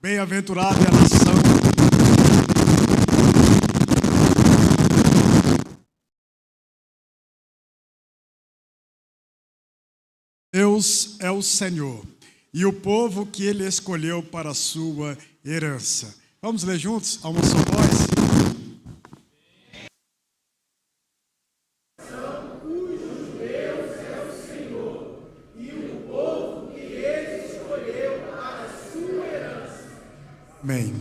Bem-aventurada é a nação. Deus é o Senhor e o povo que Ele escolheu para a sua herança. Vamos ler juntos a uma só voz? Amém.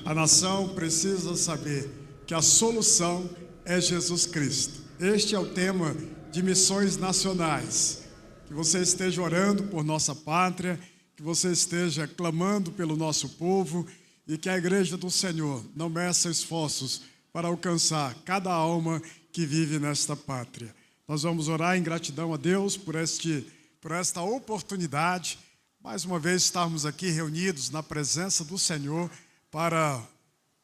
A nação precisa saber que a solução é Jesus Cristo. Este é o tema de missões nacionais. Que você esteja orando por nossa pátria, que você esteja clamando pelo nosso povo e que a Igreja do Senhor não meça esforços para alcançar cada alma que vive nesta pátria. Nós vamos orar em gratidão a Deus por esta oportunidade, mais uma vez estarmos aqui reunidos na presença do Senhor para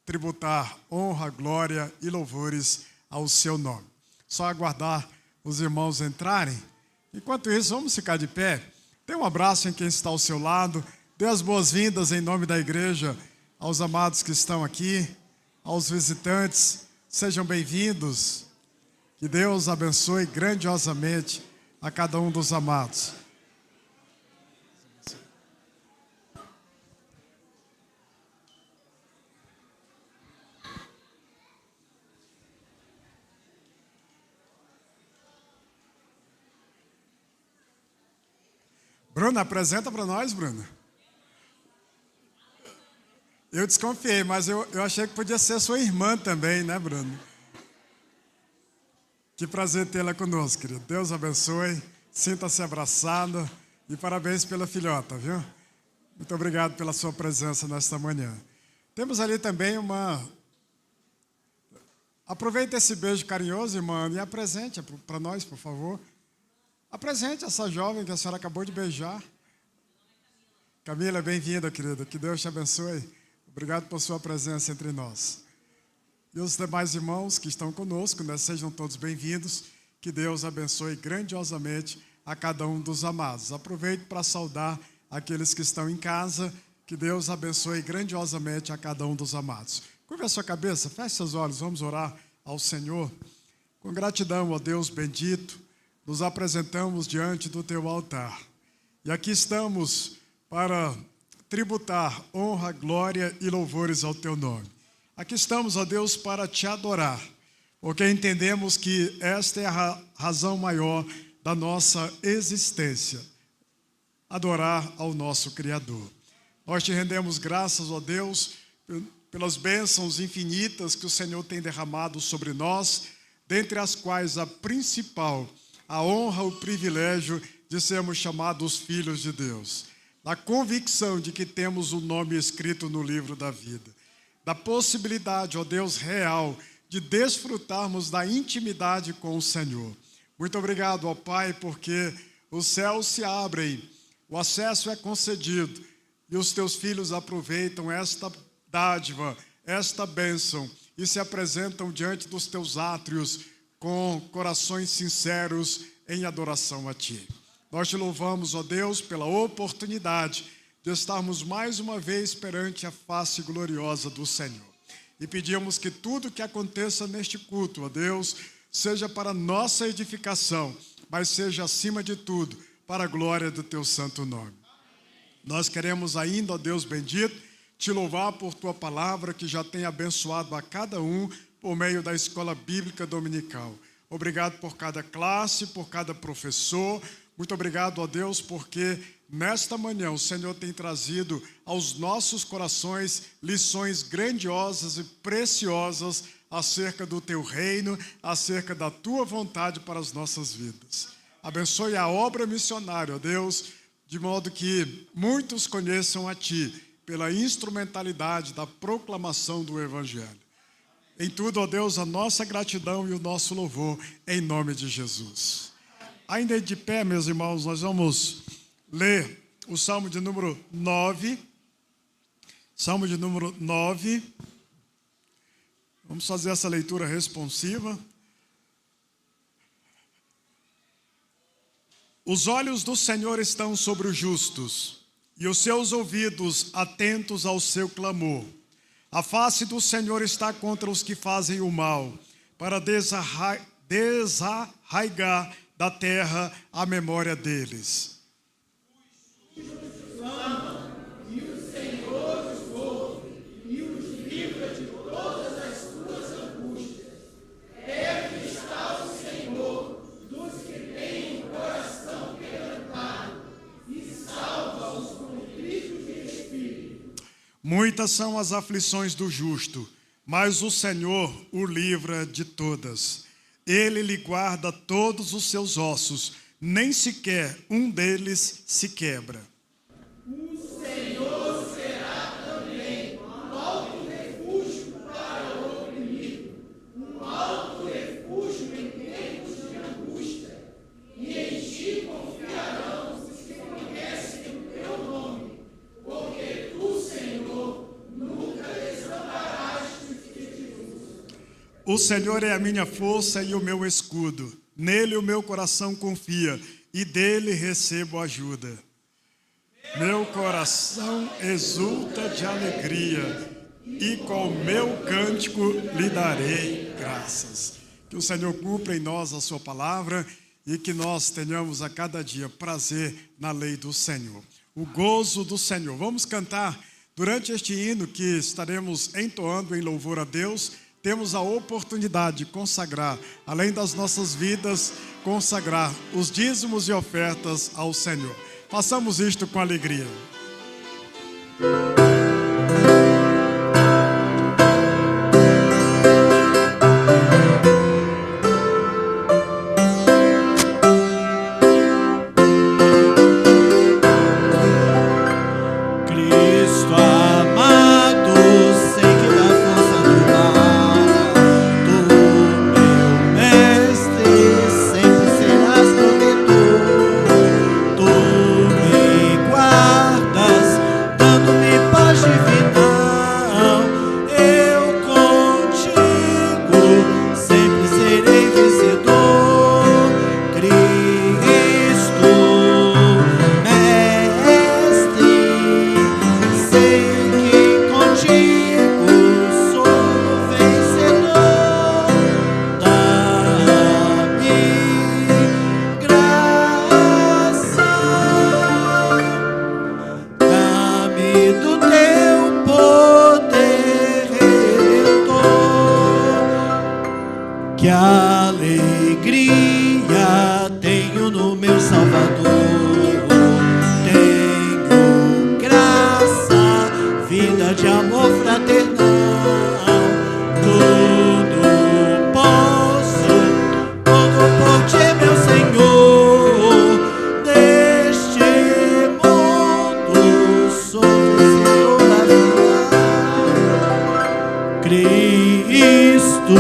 tributar honra, glória e louvores ao seu nome. Só aguardar os irmãos entrarem. Enquanto isso, vamos ficar de pé. Dê um abraço em quem está ao seu lado. Dê as boas-vindas em nome da igreja aos amados que estão aqui, aos visitantes. Sejam bem-vindos. Que Deus abençoe grandiosamente a cada um dos amados. Bruna, apresenta para nós, Bruna. Eu desconfiei, mas eu achei que podia ser sua irmã também, né, Bruna? Que prazer tê-la conosco, querido. Deus abençoe, sinta-se abraçado e parabéns pela filhota, viu? Muito obrigado pela sua presença nesta manhã. Temos ali também Aproveita esse beijo carinhoso, irmã, e apresente para nós, por favor. Apresente essa jovem que a senhora acabou de beijar. Camila, bem-vinda, querida. Que Deus te abençoe. Obrigado por sua presença entre nós. E os demais irmãos que estão conosco, né, sejam todos bem-vindos. Que Deus abençoe grandiosamente a cada um dos amados. Aproveito para saudar aqueles que estão em casa. Que Deus abençoe grandiosamente a cada um dos amados. Curva a sua cabeça, feche seus olhos, vamos orar ao Senhor. Com gratidão, ó Deus bendito, nos apresentamos diante do teu altar. E aqui estamos para tributar honra, glória e louvores ao teu nome. Aqui estamos, ó Deus, para te adorar, porque entendemos que esta é a razão maior da nossa existência, adorar ao nosso Criador. Nós te rendemos graças, ó Deus, pelas bênçãos infinitas que o Senhor tem derramado sobre nós, dentre as quais a principal, a honra, o privilégio de sermos chamados filhos de Deus. Na convicção de que temos o nome escrito no livro da vida. Da possibilidade, ó Deus, real, de desfrutarmos da intimidade com o Senhor. Muito obrigado, ó Pai, porque os céus se abrem, o acesso é concedido e os teus filhos aproveitam esta dádiva, esta bênção e se apresentam diante dos teus átrios com corações sinceros em adoração a Ti. Nós te louvamos, ó Deus, pela oportunidade de estarmos mais uma vez perante a face gloriosa do Senhor. E pedimos que tudo que aconteça neste culto, ó Deus, seja para nossa edificação, mas seja acima de tudo para a glória do Teu santo nome. Nós queremos ainda, ó Deus bendito, te louvar por Tua palavra que já tem abençoado a cada um por meio da escola bíblica dominical. Obrigado por cada classe, por cada professor. Muito obrigado, ó Deus, porque nesta manhã o Senhor tem trazido aos nossos corações lições grandiosas e preciosas acerca do Teu reino, acerca da Tua vontade para as nossas vidas. Abençoe a obra missionária, ó Deus, de modo que muitos conheçam a Ti pela instrumentalidade da proclamação do Evangelho. Em tudo, ó Deus, a nossa gratidão e o nosso louvor, em nome de Jesus. Ainda de pé, meus irmãos, nós vamos ler o Salmo de número 9. Salmo de número 9. Vamos fazer essa leitura responsiva. Os olhos do Senhor estão sobre os justos, e os seus ouvidos atentos ao seu clamor. A face do Senhor está contra os que fazem o mal, para desarraigar da terra a memória deles. Muitas são as aflições do justo, mas o Senhor o livra de todas. Ele lhe guarda todos os seus ossos, nem sequer um deles se quebra. O Senhor será também um alto refúgio para o oprimido, um alto refúgio em tempos de angústia, e em ti confiarão os que conhecem o teu nome, porque tu, Senhor, nunca desamparás os que te usam. O Senhor é a minha força e o meu escudo. Nele o meu coração confia e dele recebo ajuda. Meu coração exulta de alegria e com o meu cântico lhe darei graças. Que o Senhor cumpra em nós a sua palavra e que nós tenhamos a cada dia prazer na lei do Senhor. O gozo do Senhor. Vamos cantar durante este hino que estaremos entoando em louvor a Deus. Temos a oportunidade de consagrar, além das nossas vidas, consagrar os dízimos e ofertas ao Senhor. Façamos isto com alegria. Que alegria tenho no meu Salvador, tenho graça, vida de amor fraternal, tudo posso, tudo por ti, meu Senhor, neste mundo sou vencedor da vida, Cristo.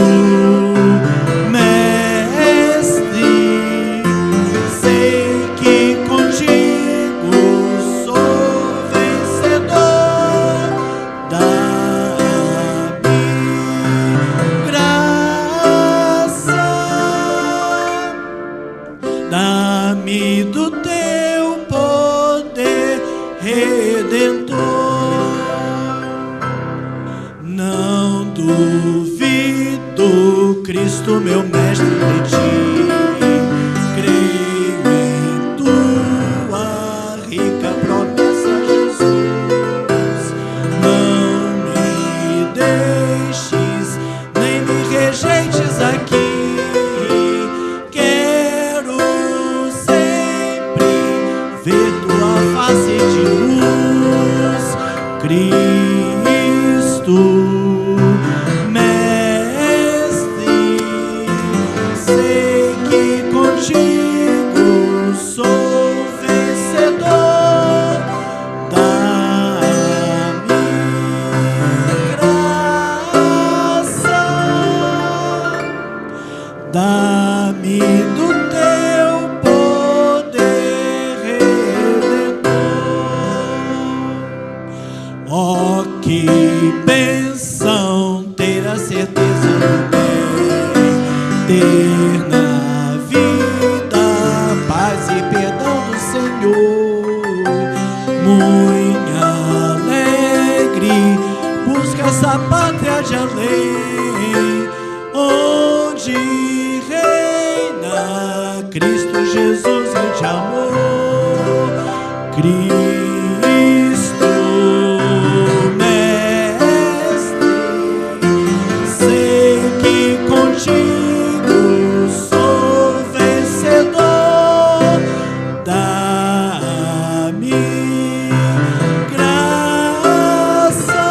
Dá-me do teu poder redentor. Não duvido, Cristo, meu mestre, de ti. Creio em tua rica promessa, Jesus. Não me deixes, nem me rejeites aqui. Ver tua face de luz, Cristo, Mestre. Sei que contigo sou vencedor. Dá-me graça, dá-me do teu oh, que bênção ter a certeza do bem, ter na vida paz e perdão do Senhor. Cristo Jesus, Rei de amor. Cristo, Mestre, sei que contigo sou vencedor. Dá-me graça,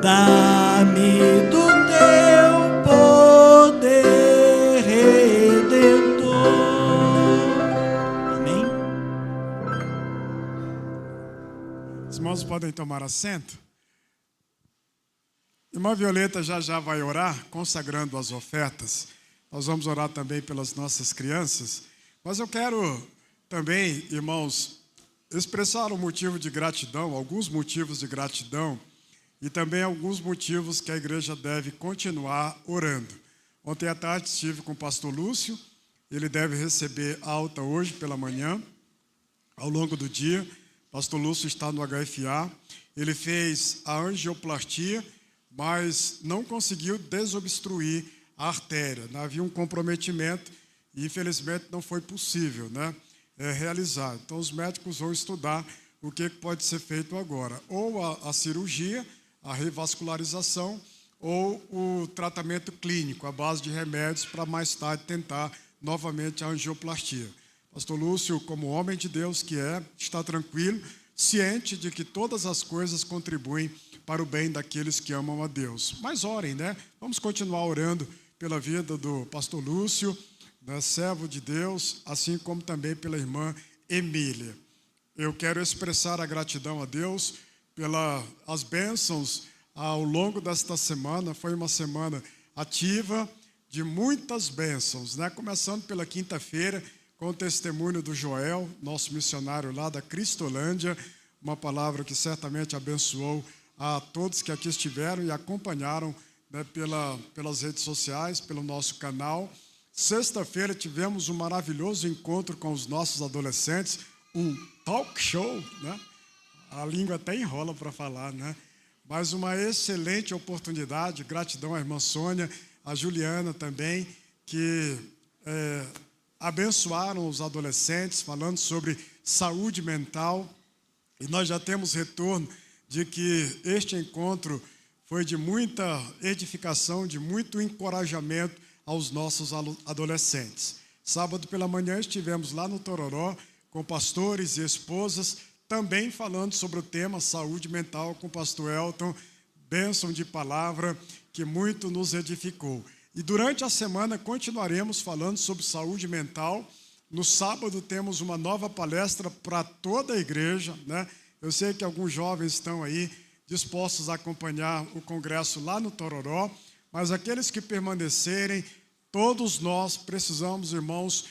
dá-me do teu poder redentor. Amém? Os irmãos podem tomar assento. Irmã Violeta já vai orar, consagrando as ofertas. Nós vamos orar também pelas nossas crianças. Mas eu quero também, irmãos, expressar um motivo de gratidão, alguns motivos de gratidão, e também alguns motivos que a igreja deve continuar orando. Ontem à tarde estive com o pastor Lúcio, ele deve receber alta hoje pela manhã, ao longo do dia. O pastor Lúcio está no HFA, ele fez a angioplastia, mas não conseguiu desobstruir a artéria, havia um comprometimento e infelizmente não foi possível, realizar. Então os médicos vão estudar o que pode ser feito agora, ou a cirurgia, a revascularização, ou o tratamento clínico, à base de remédios, para mais tarde tentar novamente a angioplastia. Pastor Lúcio, como homem de Deus que está tranquilo, ciente de que todas as coisas contribuem para o bem daqueles que amam a Deus. Mas orem, Vamos continuar orando pela vida do pastor Lúcio, servo de Deus, assim como também pela irmã Emília. Eu quero expressar a gratidão a Deus pelas bênçãos ao longo desta semana. Foi uma semana ativa, de muitas bênçãos, Começando pela quinta-feira, com o testemunho do Joel, nosso missionário lá da Cristolândia, uma palavra que certamente abençoou a todos que aqui estiveram e acompanharam pelas redes sociais, pelo nosso canal. Sexta-feira tivemos um maravilhoso encontro com os nossos adolescentes, um talk show, A língua até enrola para falar, Mas uma excelente oportunidade. Gratidão à irmã Sônia, a Juliana também, que abençoaram os adolescentes, falando sobre saúde mental. E nós já temos retorno de que este encontro foi de muita edificação, de muito encorajamento aos nossos adolescentes. Sábado pela manhã estivemos lá no Tororó com pastores e esposas, também falando sobre o tema saúde mental com o pastor Elton, bênção de palavra que muito nos edificou. E durante a semana continuaremos falando sobre saúde mental. No sábado temos uma nova palestra para toda a igreja, Eu sei que alguns jovens estão aí dispostos a acompanhar o congresso lá no Tororó, mas aqueles que permanecerem, todos nós precisamos, irmãos,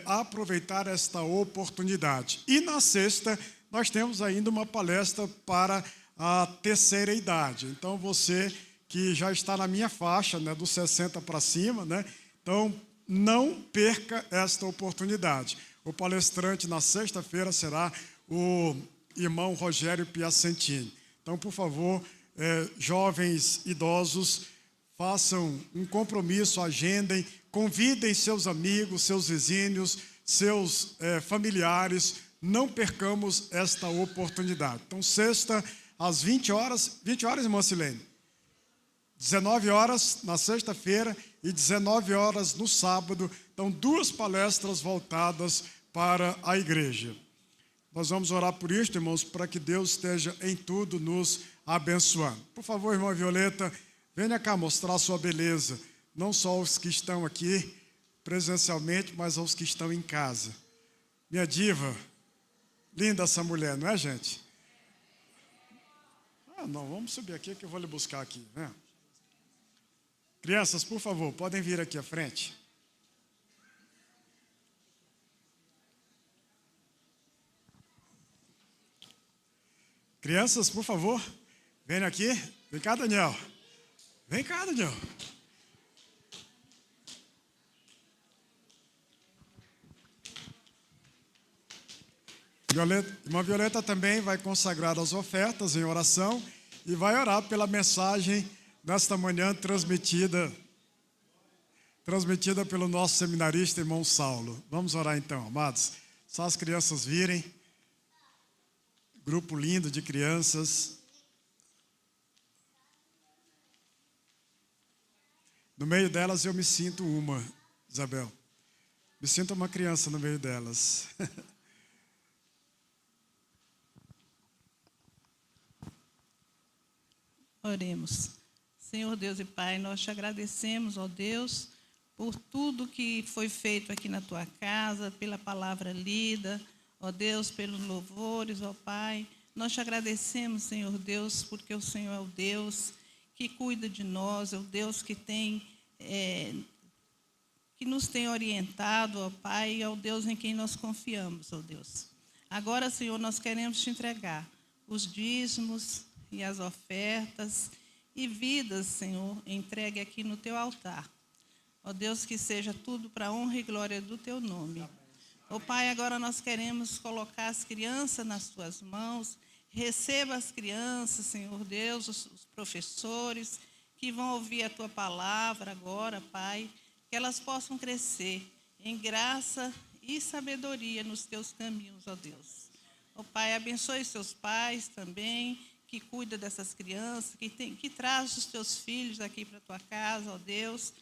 aproveitar esta oportunidade. E na sexta, nós temos ainda uma palestra para a terceira idade. Então, você que já está na minha faixa, dos 60 para cima, Então, não perca esta oportunidade. O palestrante na sexta-feira será o irmão Rogério Piacentini. Então, por favor, jovens, idosos, façam um compromisso, agendem, convidem seus amigos, seus vizinhos, seus familiares, não percamos esta oportunidade. Então, sexta, às 20 horas, irmã Silene? 19 horas na sexta-feira e 19 horas no sábado. Então, 2 palestras voltadas para a igreja. Nós vamos orar por isto, irmãos, para que Deus esteja em tudo nos abençoando. Por favor, irmã Violeta, venha cá mostrar a sua beleza, não só aos que estão aqui presencialmente, mas aos que estão em casa. Minha diva, linda essa mulher, não é, gente? Não, vamos subir aqui que eu vou lhe buscar aqui, Crianças, por favor, podem vir aqui à frente. Crianças, por favor, venham aqui. Vem cá, Daniel. Vem cá, Daniel. Irmã Violeta também vai consagrar as ofertas em oração e vai orar pela mensagem nesta manhã transmitida transmitida pelo nosso seminarista, irmão Saulo. Vamos orar então, amados. Só as crianças virem. Grupo lindo de crianças. No meio delas eu me sinto uma, Isabel. Me sinto uma criança no meio delas. Oremos. Senhor Deus e Pai, nós te agradecemos, ó Deus, por tudo que foi feito aqui na tua casa, pela palavra lida, ó Deus, pelos louvores, ó Pai. Nós te agradecemos, Senhor Deus, porque o Senhor é o Deus que cuida de nós, é o Deus que que nos tem orientado, ó Pai, é o Deus em quem nós confiamos, ó Deus. Agora, Senhor, nós queremos te entregar os dízimos e as ofertas e vidas, Senhor, entregue aqui no teu altar. Ó Deus, que seja tudo para a honra e glória do teu nome. Ó Pai, agora nós queremos colocar as crianças nas tuas mãos. Receba as crianças, Senhor Deus, os professores que vão ouvir a tua palavra agora, Pai, que elas possam crescer em graça e sabedoria nos teus caminhos, ó Deus. Ó Pai, abençoe seus pais também, que cuida dessas crianças, que traz os teus filhos aqui para a tua casa, ó Deus.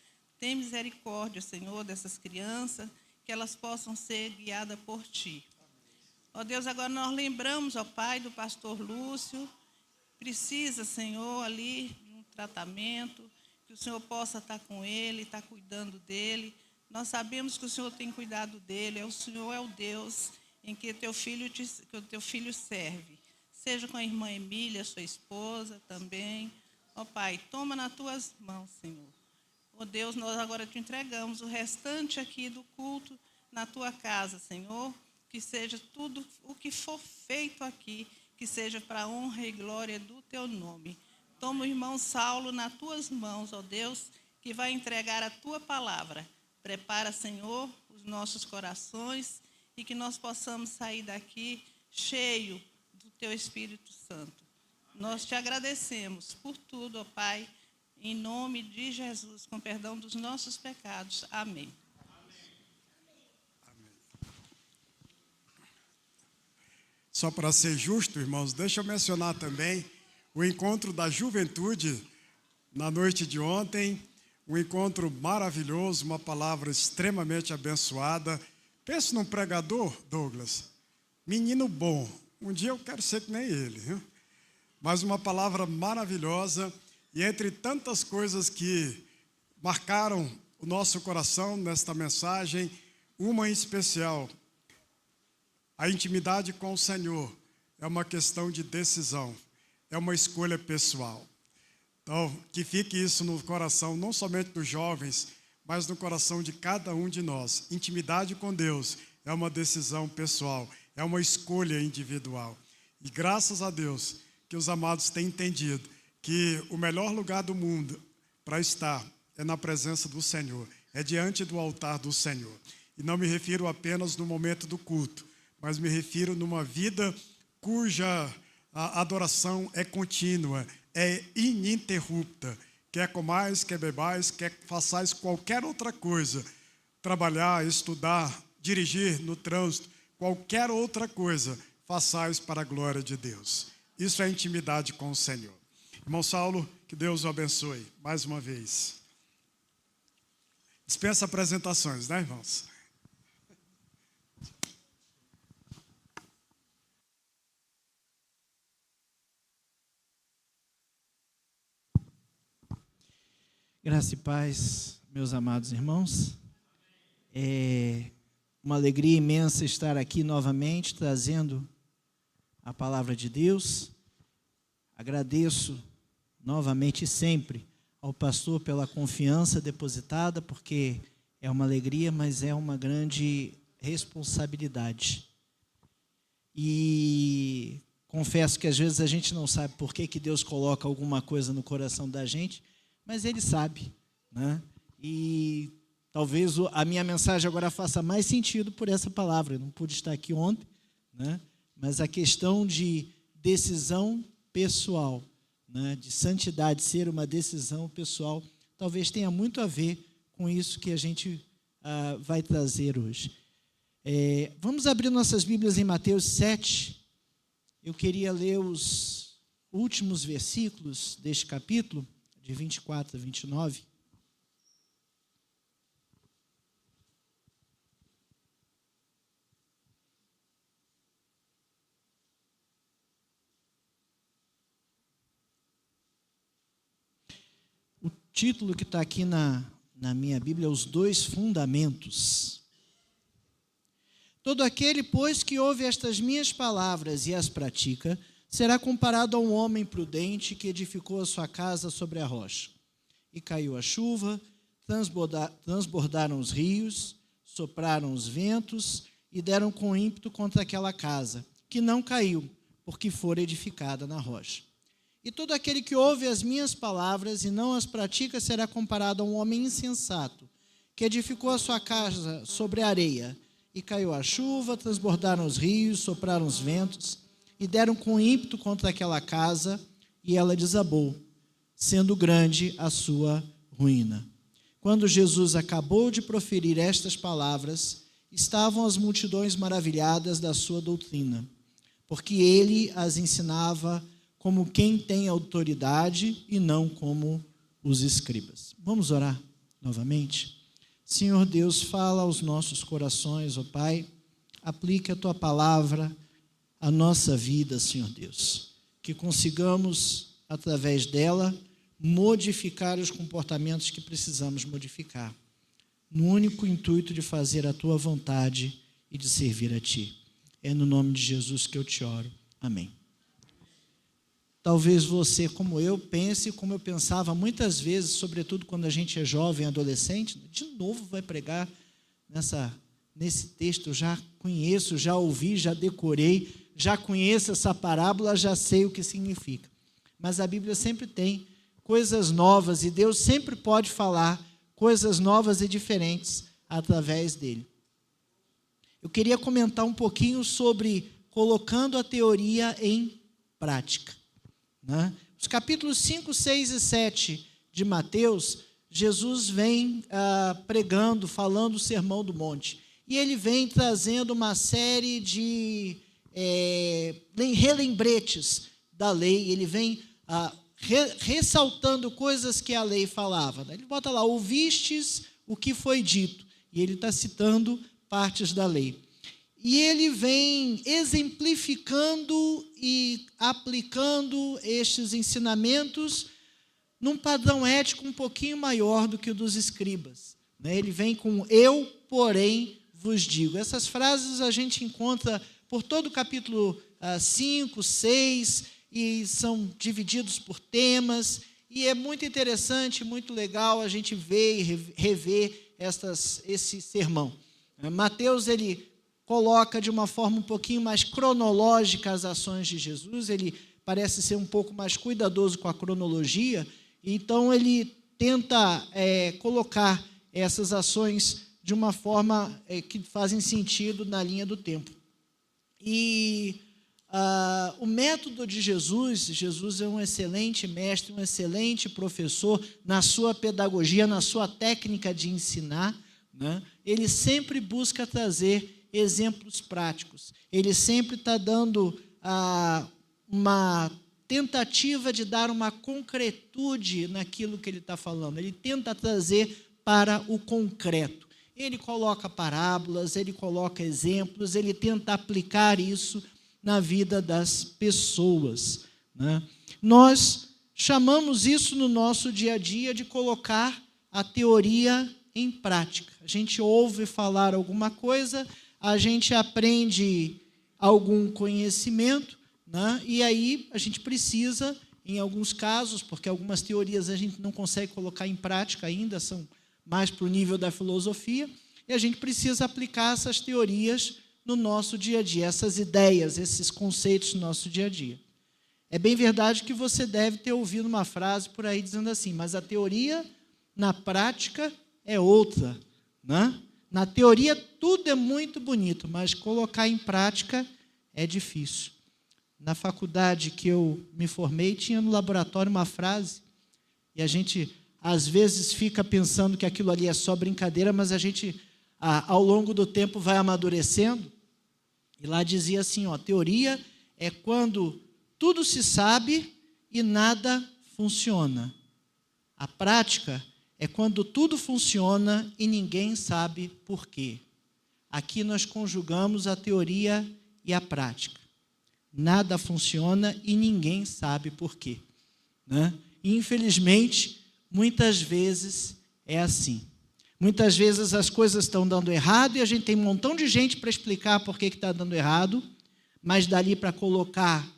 Tem misericórdia, Senhor, dessas crianças, que elas possam ser guiadas por Ti. Ó Deus, agora nós lembramos, ó Pai, do pastor Lúcio, precisa, Senhor, ali de um tratamento, que o Senhor possa estar com ele, estar cuidando dele. Nós sabemos que o Senhor tem cuidado dele, o Senhor é o Deus em que o teu filho serve. Seja com a irmã Emília, sua esposa também. Ó Pai, toma nas tuas mãos, Senhor. Ó Deus, nós agora te entregamos o restante aqui do culto na tua casa, Senhor. Que seja tudo o que for feito aqui, que seja para a honra e glória do teu nome. Toma o irmão Saulo nas tuas mãos, ó Deus, que vai entregar a tua palavra. Prepara, Senhor, os nossos corações e que nós possamos sair daqui cheio do teu Espírito Santo. Nós te agradecemos por tudo, ó Pai, em nome de Jesus, com perdão dos nossos pecados. Amém. Só para ser justo, irmãos, deixa eu mencionar também o encontro da juventude na noite de ontem, um encontro maravilhoso, uma palavra extremamente abençoada. Pense num pregador, Douglas, menino bom. Um dia eu quero ser que nem ele, viu? Mas uma palavra maravilhosa, e entre tantas coisas que marcaram o nosso coração nesta mensagem, uma em especial, a intimidade com o Senhor é uma questão de decisão, é uma escolha pessoal. Então, que fique isso no coração, não somente dos jovens, mas no coração de cada um de nós. Intimidade com Deus é uma decisão pessoal, é uma escolha individual. E graças a Deus que os amados têm entendido que o melhor lugar do mundo para estar é na presença do Senhor, é diante do altar do Senhor. E não me refiro apenas no momento do culto, mas me refiro numa vida cuja a adoração é contínua, é ininterrupta. Quer comais, quer bebais, quer façais qualquer outra coisa, trabalhar, estudar, dirigir no trânsito, qualquer outra coisa, façais para a glória de Deus. Isso é intimidade com o Senhor. Irmão Saulo, que Deus o abençoe mais uma vez. Dispensa apresentações, né, irmãos? Graça e paz, meus amados irmãos. É uma alegria imensa estar aqui novamente, trazendo a palavra de Deus. Agradeço novamente e sempre ao pastor pela confiança depositada, porque é uma alegria, mas é uma grande responsabilidade. E confesso que às vezes a gente não sabe por que Deus coloca alguma coisa no coração da gente, mas Ele sabe, né? E talvez a minha mensagem agora faça mais sentido por essa palavra. Eu não pude estar aqui ontem, né? Mas a questão de decisão pessoal, né? De santidade ser uma decisão pessoal, talvez tenha muito a ver com isso que a gente vai trazer hoje. Vamos abrir nossas Bíblias em Mateus 7. Eu queria ler os últimos versículos deste capítulo, de 24 a 29. O título que está aqui na minha Bíblia é Os Dois Fundamentos. Todo aquele, pois, que ouve estas minhas palavras e as pratica, será comparado a um homem prudente que edificou a sua casa sobre a rocha. E caiu a chuva, transbordaram os rios, sopraram os ventos e deram com ímpeto contra aquela casa, que não caiu, porque fora edificada na rocha. E todo aquele que ouve as minhas palavras e não as pratica será comparado a um homem insensato, que edificou a sua casa sobre a areia. E caiu a chuva, transbordaram os rios, sopraram os ventos, e deram com ímpeto contra aquela casa, e ela desabou, sendo grande a sua ruína. Quando Jesus acabou de proferir estas palavras, estavam as multidões maravilhadas da sua doutrina, porque ele as ensinava como quem tem autoridade e não como os escribas. Vamos orar novamente? Senhor Deus, fala aos nossos corações, ó Pai, aplique a Tua palavra à nossa vida, Senhor Deus, que consigamos, através dela, modificar os comportamentos que precisamos modificar, no único intuito de fazer a Tua vontade e de servir a Ti. É no nome de Jesus que eu te oro. Amém. Talvez você, como eu, pense como eu pensava muitas vezes, sobretudo quando a gente é jovem, adolescente, de novo vai pregar nesse texto, eu já conheço, já ouvi, já decorei, já conheço essa parábola, já sei o que significa. Mas a Bíblia sempre tem coisas novas e Deus sempre pode falar coisas novas e diferentes através dele. Eu queria comentar um pouquinho sobre colocando a teoria em prática. Os capítulos 5, 6 e 7 de Mateus, Jesus vem pregando, falando o Sermão do Monte. E ele vem trazendo uma série de relembretes da lei, ele vem ressaltando coisas que a lei falava. Ele bota lá, ouvistes o que foi dito, e ele está citando partes da lei. E ele vem exemplificando e aplicando estes ensinamentos num padrão ético um pouquinho maior do que o dos escribas. Ele vem com eu, porém, vos digo. Essas frases a gente encontra por todo o capítulo 5, 6, e são divididos por temas, e é muito interessante, muito legal a gente ver e rever esse sermão. Mateus, ele coloca de uma forma um pouquinho mais cronológica as ações de Jesus, ele parece ser um pouco mais cuidadoso com a cronologia, então ele tenta colocar essas ações de uma forma que fazem sentido na linha do tempo. E o método de Jesus é um excelente mestre, um excelente professor na sua pedagogia, na sua técnica de ensinar, né? Ele sempre busca trazer exemplos práticos. Ele sempre está dando uma tentativa de dar uma concretude naquilo que ele está falando. Ele tenta trazer para o concreto. Ele coloca parábolas, ele coloca exemplos, ele tenta aplicar isso na vida das pessoas, né? Nós chamamos isso no nosso dia a dia de colocar a teoria em prática. A gente ouve falar alguma coisa, a gente aprende algum conhecimento, né? E aí a gente precisa, em alguns casos, porque algumas teorias a gente não consegue colocar em prática ainda, são mais para o nível da filosofia, e a gente precisa aplicar essas teorias no nosso dia a dia, essas ideias, esses conceitos no nosso dia a dia. É bem verdade que você deve ter ouvido uma frase por aí dizendo assim, mas a teoria na prática é outra, né? Na teoria, tudo é muito bonito, mas colocar em prática é difícil. Na faculdade que eu me formei, tinha no laboratório uma frase, e a gente às vezes fica pensando que aquilo ali é só brincadeira, mas a gente, ao longo do tempo, vai amadurecendo. E lá dizia assim, ó, teoria é quando tudo se sabe e nada funciona. A prática é quando tudo funciona e ninguém sabe por quê. Aqui nós conjugamos a teoria e a prática. Nada funciona e ninguém sabe por quê, né? E, infelizmente, muitas vezes é assim. Muitas vezes as coisas estão dando errado e a gente tem um montão de gente para explicar por que está dando errado, mas dali para colocar,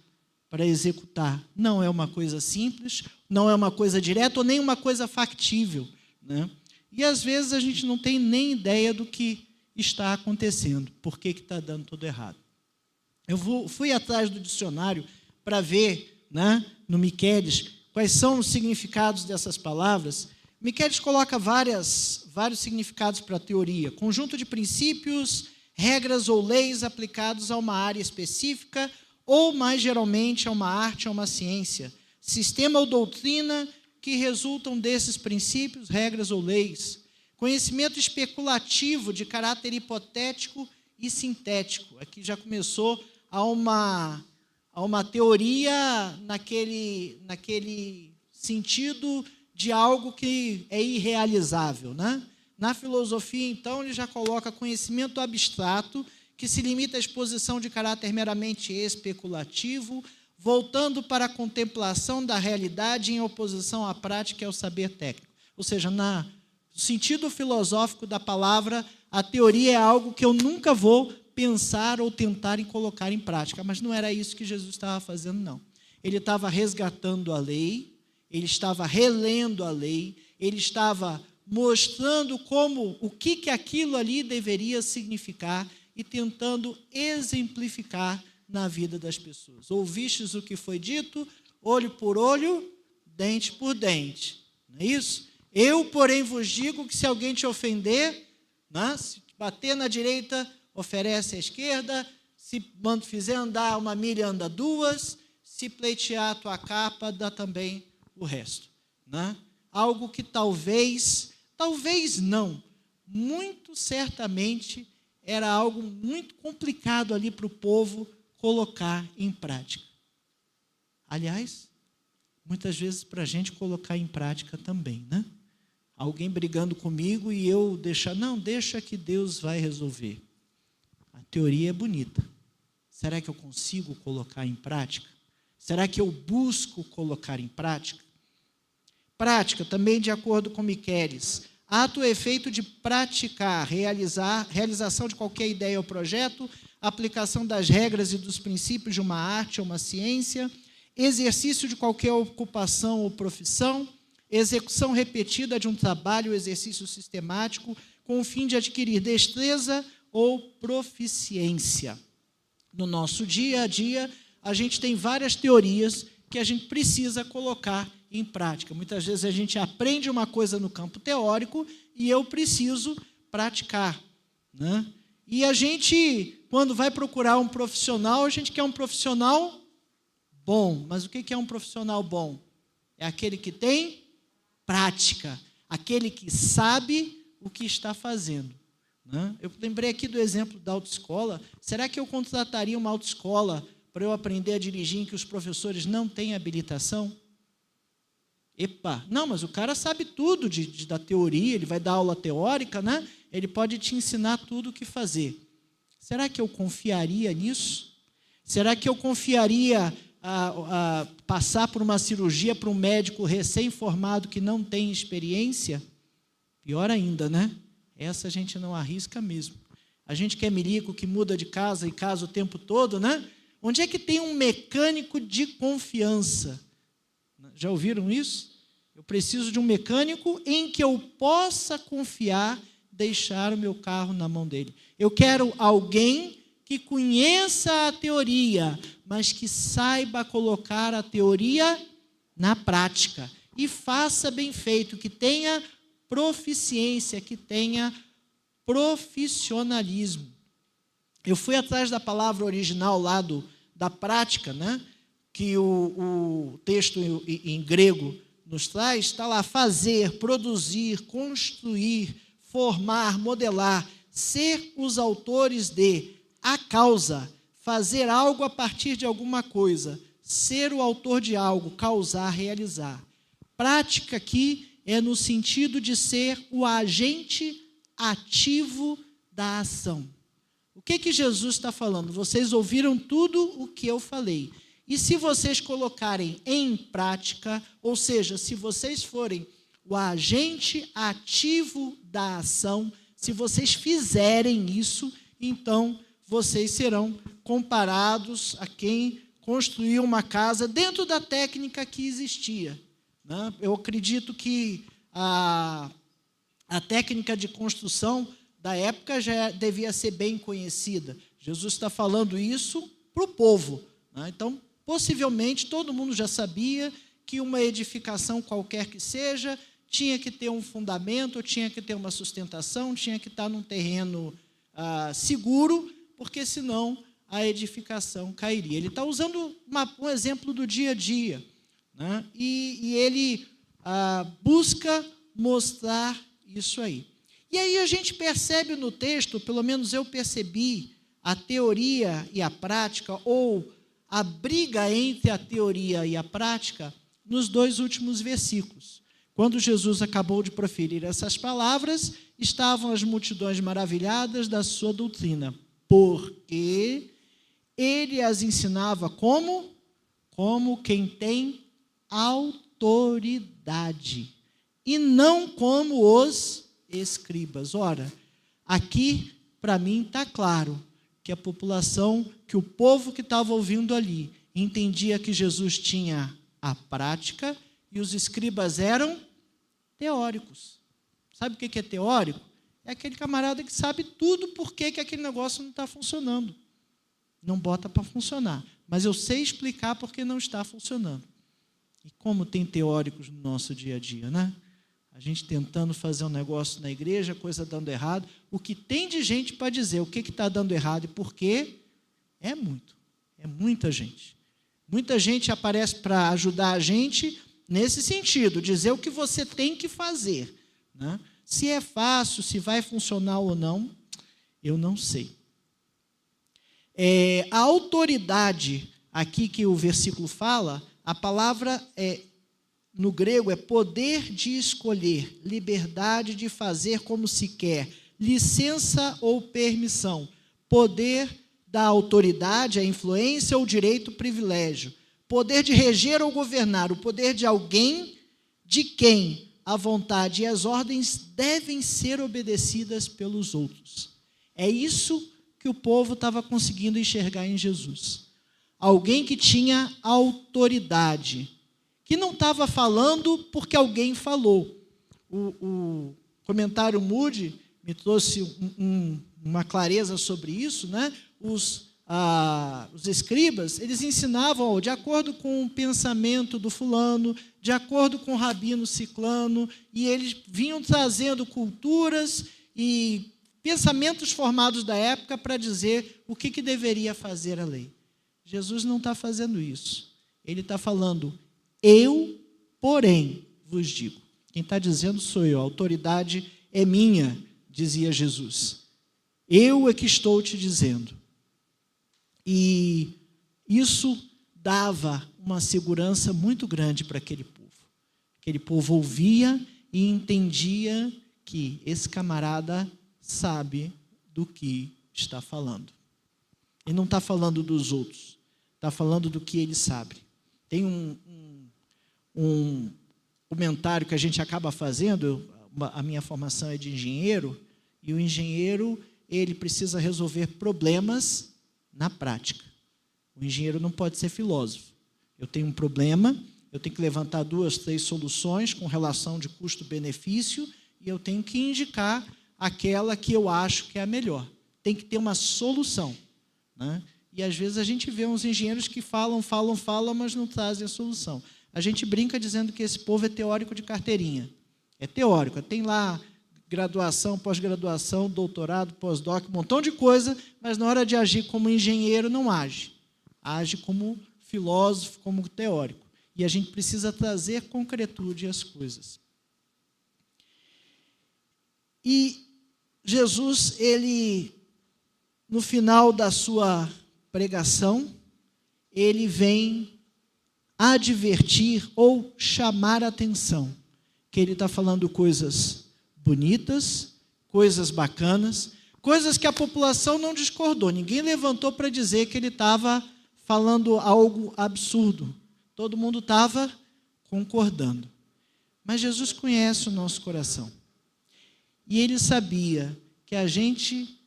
para executar, não é uma coisa simples, não é uma coisa direta ou nem uma coisa factível, né? E às vezes a gente não tem nem ideia do que está acontecendo, por que está dando tudo errado. Eu fui atrás do dicionário para ver, né, no Miquelis, quais são os significados dessas palavras. Miquelis coloca vários significados para a teoria: conjunto de princípios, regras ou leis aplicados a uma área específica ou, mais geralmente, a uma arte ou uma ciência, sistema ou doutrina que resultam desses princípios, regras ou leis, conhecimento especulativo de caráter hipotético e sintético. Aqui já começou a uma teoria naquele sentido de algo que é irrealizável, né? Na filosofia, então, ele já coloca conhecimento abstrato, que se limita à exposição de caráter meramente especulativo, voltando para a contemplação da realidade em oposição à prática e ao saber técnico. Ou seja, no sentido filosófico da palavra, a teoria é algo que eu nunca vou pensar ou tentar em colocar em prática. Mas não era isso que Jesus estava fazendo, não. Ele estava resgatando a lei, ele estava relendo a lei, ele estava mostrando o que aquilo ali deveria significar e tentando exemplificar na vida das pessoas. Ouvistes o que foi dito, olho por olho, dente por dente. Não é isso? Eu, porém, vos digo que se alguém te ofender, né, se bater na direita, oferece à esquerda, se fizer andar 1 milha, anda 2, se pleitear a tua capa, dá também o resto, né? Algo que talvez não, muito certamente era algo muito complicado ali para o povo colocar em prática. Aliás, muitas vezes para a gente colocar em prática também, né? Alguém brigando comigo e eu deixa que Deus vai resolver. A teoria é bonita. Será que eu consigo colocar em prática? Será que eu busco colocar em prática? Prática, também de acordo com Miquelis, ato ou efeito de praticar, realização de qualquer ideia ou projeto, aplicação das regras e dos princípios de uma arte ou uma ciência, exercício de qualquer ocupação ou profissão, execução repetida de um trabalho ou exercício sistemático, com o fim de adquirir destreza ou proficiência. No nosso dia a dia, a gente tem várias teorias que a gente precisa colocar em prática. Muitas vezes a gente aprende uma coisa no campo teórico e eu preciso praticar, né? E a gente, quando vai procurar um profissional, a gente quer um profissional bom. Mas o que é um profissional bom? É aquele que tem prática, aquele que sabe o que está fazendo, né? Eu lembrei aqui do exemplo da autoescola. Será que eu contrataria uma autoescola para eu aprender a dirigir em que os professores não têm habilitação? Epa, não, mas o cara sabe tudo da teoria, ele vai dar aula teórica, né? Ele pode te ensinar tudo o que fazer. Será que eu confiaria nisso? Será que eu confiaria a passar por uma cirurgia para um médico recém-formado que não tem experiência? Pior ainda, né? Essa a gente não arrisca mesmo. A gente que é milico, que muda de casa e casa o tempo todo, né? Onde é que tem um mecânico de confiança? Já ouviram isso? Eu preciso de um mecânico em que eu possa confiar, deixar o meu carro na mão dele. Eu quero alguém que conheça a teoria, mas que saiba colocar a teoria na prática e faça bem feito, que tenha proficiência, que tenha profissionalismo. Eu fui atrás da palavra original lá da prática, né? Que o texto em grego nos traz, está lá: fazer, produzir, construir, formar, modelar, ser os autores de, a causa, fazer algo a partir de alguma coisa, ser o autor de algo, causar, realizar. Prática aqui é no sentido de ser o agente ativo da ação. O que Jesus está falando? Vocês ouviram tudo o que eu falei. E se vocês colocarem em prática, ou seja, se vocês forem o agente ativo da ação, se vocês fizerem isso, então vocês serão comparados a quem construiu uma casa dentro da técnica que existia. Eu acredito que a técnica de construção da época já devia ser bem conhecida. Jesus está falando isso para o povo. Então, possivelmente, todo mundo já sabia que uma edificação qualquer que seja tinha que ter um fundamento, tinha que ter uma sustentação, tinha que estar num terreno seguro, porque senão a edificação cairia. Ele está usando um exemplo do dia a dia, né? E ele busca mostrar isso aí. E aí a gente percebe no texto, pelo menos eu percebi, a teoria e a prática, ou a briga entre a teoria e a prática, nos 2 últimos versículos. Quando Jesus acabou de proferir essas palavras, estavam as multidões maravilhadas da sua doutrina, porque ele as ensinava como? Como quem tem autoridade, e não como os escribas. Ora, aqui, para mim, está claro que a população, que o povo que estava ouvindo ali, entendia que Jesus tinha a prática e os escribas eram teóricos. Sabe o que é teórico? É aquele camarada que sabe tudo por que aquele negócio não está funcionando. Não bota para funcionar. Mas eu sei explicar porque não está funcionando. E como tem teóricos no nosso dia a dia, né? A gente tentando fazer um negócio na igreja, coisa dando errado. O que tem de gente para dizer o que está dando errado e por quê, é muito. É muita gente. Muita gente aparece para ajudar a gente nesse sentido, dizer o que você tem que fazer, né? Se é fácil, se vai funcionar ou não, eu não sei. A autoridade aqui que o versículo fala, a palavra no grego é poder de escolher, liberdade de fazer como se quer, licença ou permissão, poder da autoridade, a influência ou direito, privilégio, poder de reger ou governar, o poder de alguém de quem a vontade e as ordens devem ser obedecidas pelos outros. É isso que o povo estava conseguindo enxergar em Jesus. Alguém que tinha autoridade, que não estava falando porque alguém falou. O comentário Moody me trouxe uma clareza sobre isso, né? Os escribas, eles ensinavam de acordo com o pensamento do fulano, de acordo com o rabino ciclano, e eles vinham trazendo culturas e pensamentos formados da época para dizer o que deveria fazer a lei. Jesus não está fazendo isso. Ele está falando: eu, porém, vos digo. Quem está dizendo sou eu, a autoridade é minha, dizia Jesus. Eu é que estou te dizendo. E isso dava uma segurança muito grande para aquele povo. Aquele povo ouvia e entendia que esse camarada sabe do que está falando. Ele não está falando dos outros, está falando do que ele sabe. Tem um comentário que a gente acaba fazendo, a minha formação é de engenheiro, e o engenheiro, ele precisa resolver problemas na prática. O engenheiro não pode ser filósofo. Eu tenho um problema, eu tenho que levantar 2, 3 soluções com relação de custo-benefício e eu tenho que indicar aquela que eu acho que é a melhor. Tem que ter uma solução, né? E às vezes a gente vê uns engenheiros que falam, mas não trazem a solução. A gente brinca dizendo que esse povo é teórico de carteirinha. É teórico, tem lá graduação, pós-graduação, doutorado, pós-doc, um montão de coisa, mas na hora de agir como engenheiro não age. Age como filósofo, como teórico. E a gente precisa trazer concretude às coisas. E Jesus, ele, no final da sua pregação, ele vem advertir ou chamar a atenção, que ele está falando coisas bonitas, coisas bacanas, coisas que a população não discordou. Ninguém levantou para dizer que ele estava falando algo absurdo. Todo mundo estava concordando. Mas Jesus conhece o nosso coração. E ele sabia que a gente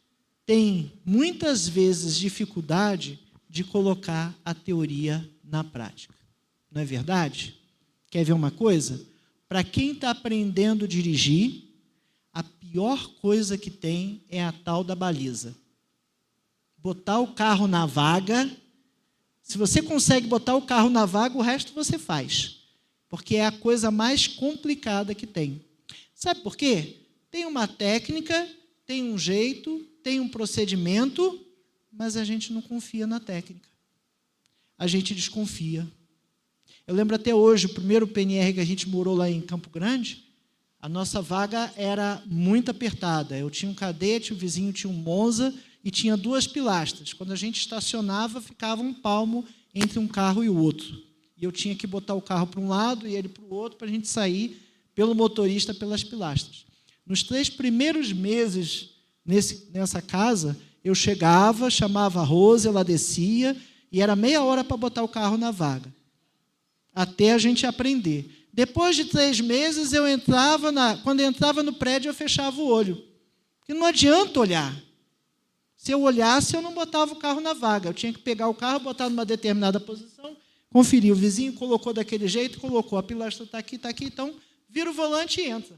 tem, muitas vezes, dificuldade de colocar a teoria na prática. Não é verdade? Quer ver uma coisa? Para quem está aprendendo a dirigir, a pior coisa que tem é a tal da baliza. Botar o carro na vaga, se você consegue botar o carro na vaga, o resto você faz. Porque é a coisa mais complicada que tem. Sabe por quê? Tem uma técnica, tem um jeito, tem um procedimento, mas a gente não confia na técnica. A gente desconfia. Eu lembro até hoje, o primeiro PNR que a gente morou lá em Campo Grande, a nossa vaga era muito apertada. Eu tinha um cadete, o vizinho tinha um Monza e tinha 2 pilastras. Quando a gente estacionava, ficava um palmo entre um carro e o outro. E eu tinha que botar o carro para um lado e ele para o outro para a gente sair pelo motorista pelas pilastras. Nos 3 primeiros meses nessa casa, eu chegava, chamava a Rose, ela descia e era meia hora para botar o carro na vaga, até a gente aprender. Depois de 3 meses, quando eu entrava no prédio, eu fechava o olho. Porque não adianta olhar. Se eu olhasse, eu não botava o carro na vaga. Eu tinha que pegar o carro, botar numa determinada posição, conferir. O vizinho colocou daquele jeito, colocou, a pilastra está aqui, então vira o volante e entra.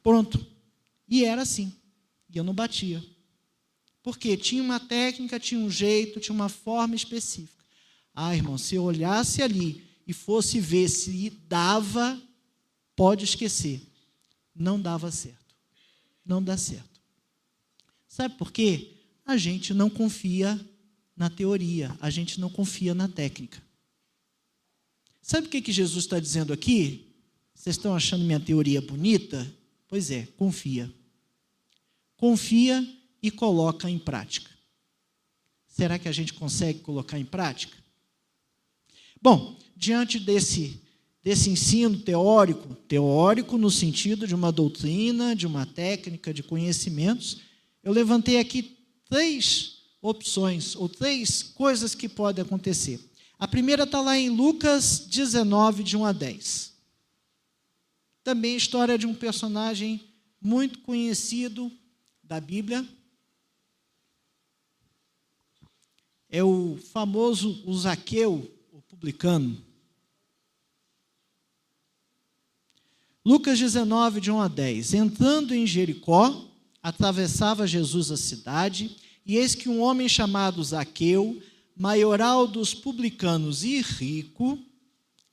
Pronto. E era assim. E eu não batia. Porque tinha uma técnica, tinha um jeito, tinha uma forma específica. Ah, irmão, se eu olhasse ali e fosse ver se dava, pode esquecer. Não dava certo. Não dá certo. Sabe por quê? A gente não confia na teoria, a gente não confia na técnica. Sabe o que Jesus está dizendo aqui? Vocês estão achando minha teoria bonita? Pois é, confia. Confia e coloca em prática. Será que a gente consegue colocar em prática? Bom, diante desse ensino teórico no sentido de uma doutrina, de uma técnica, de conhecimentos, eu levantei aqui 3 opções, ou 3 coisas que podem acontecer. A primeira está lá em Lucas 19, de 1 a 10. Também a história de um personagem muito conhecido da Bíblia. É o famoso Zaqueu, o publicano. Lucas 19, de 1 a 10. Entrando em Jericó, atravessava Jesus a cidade, e eis que um homem chamado Zaqueu, maioral dos publicanos e rico,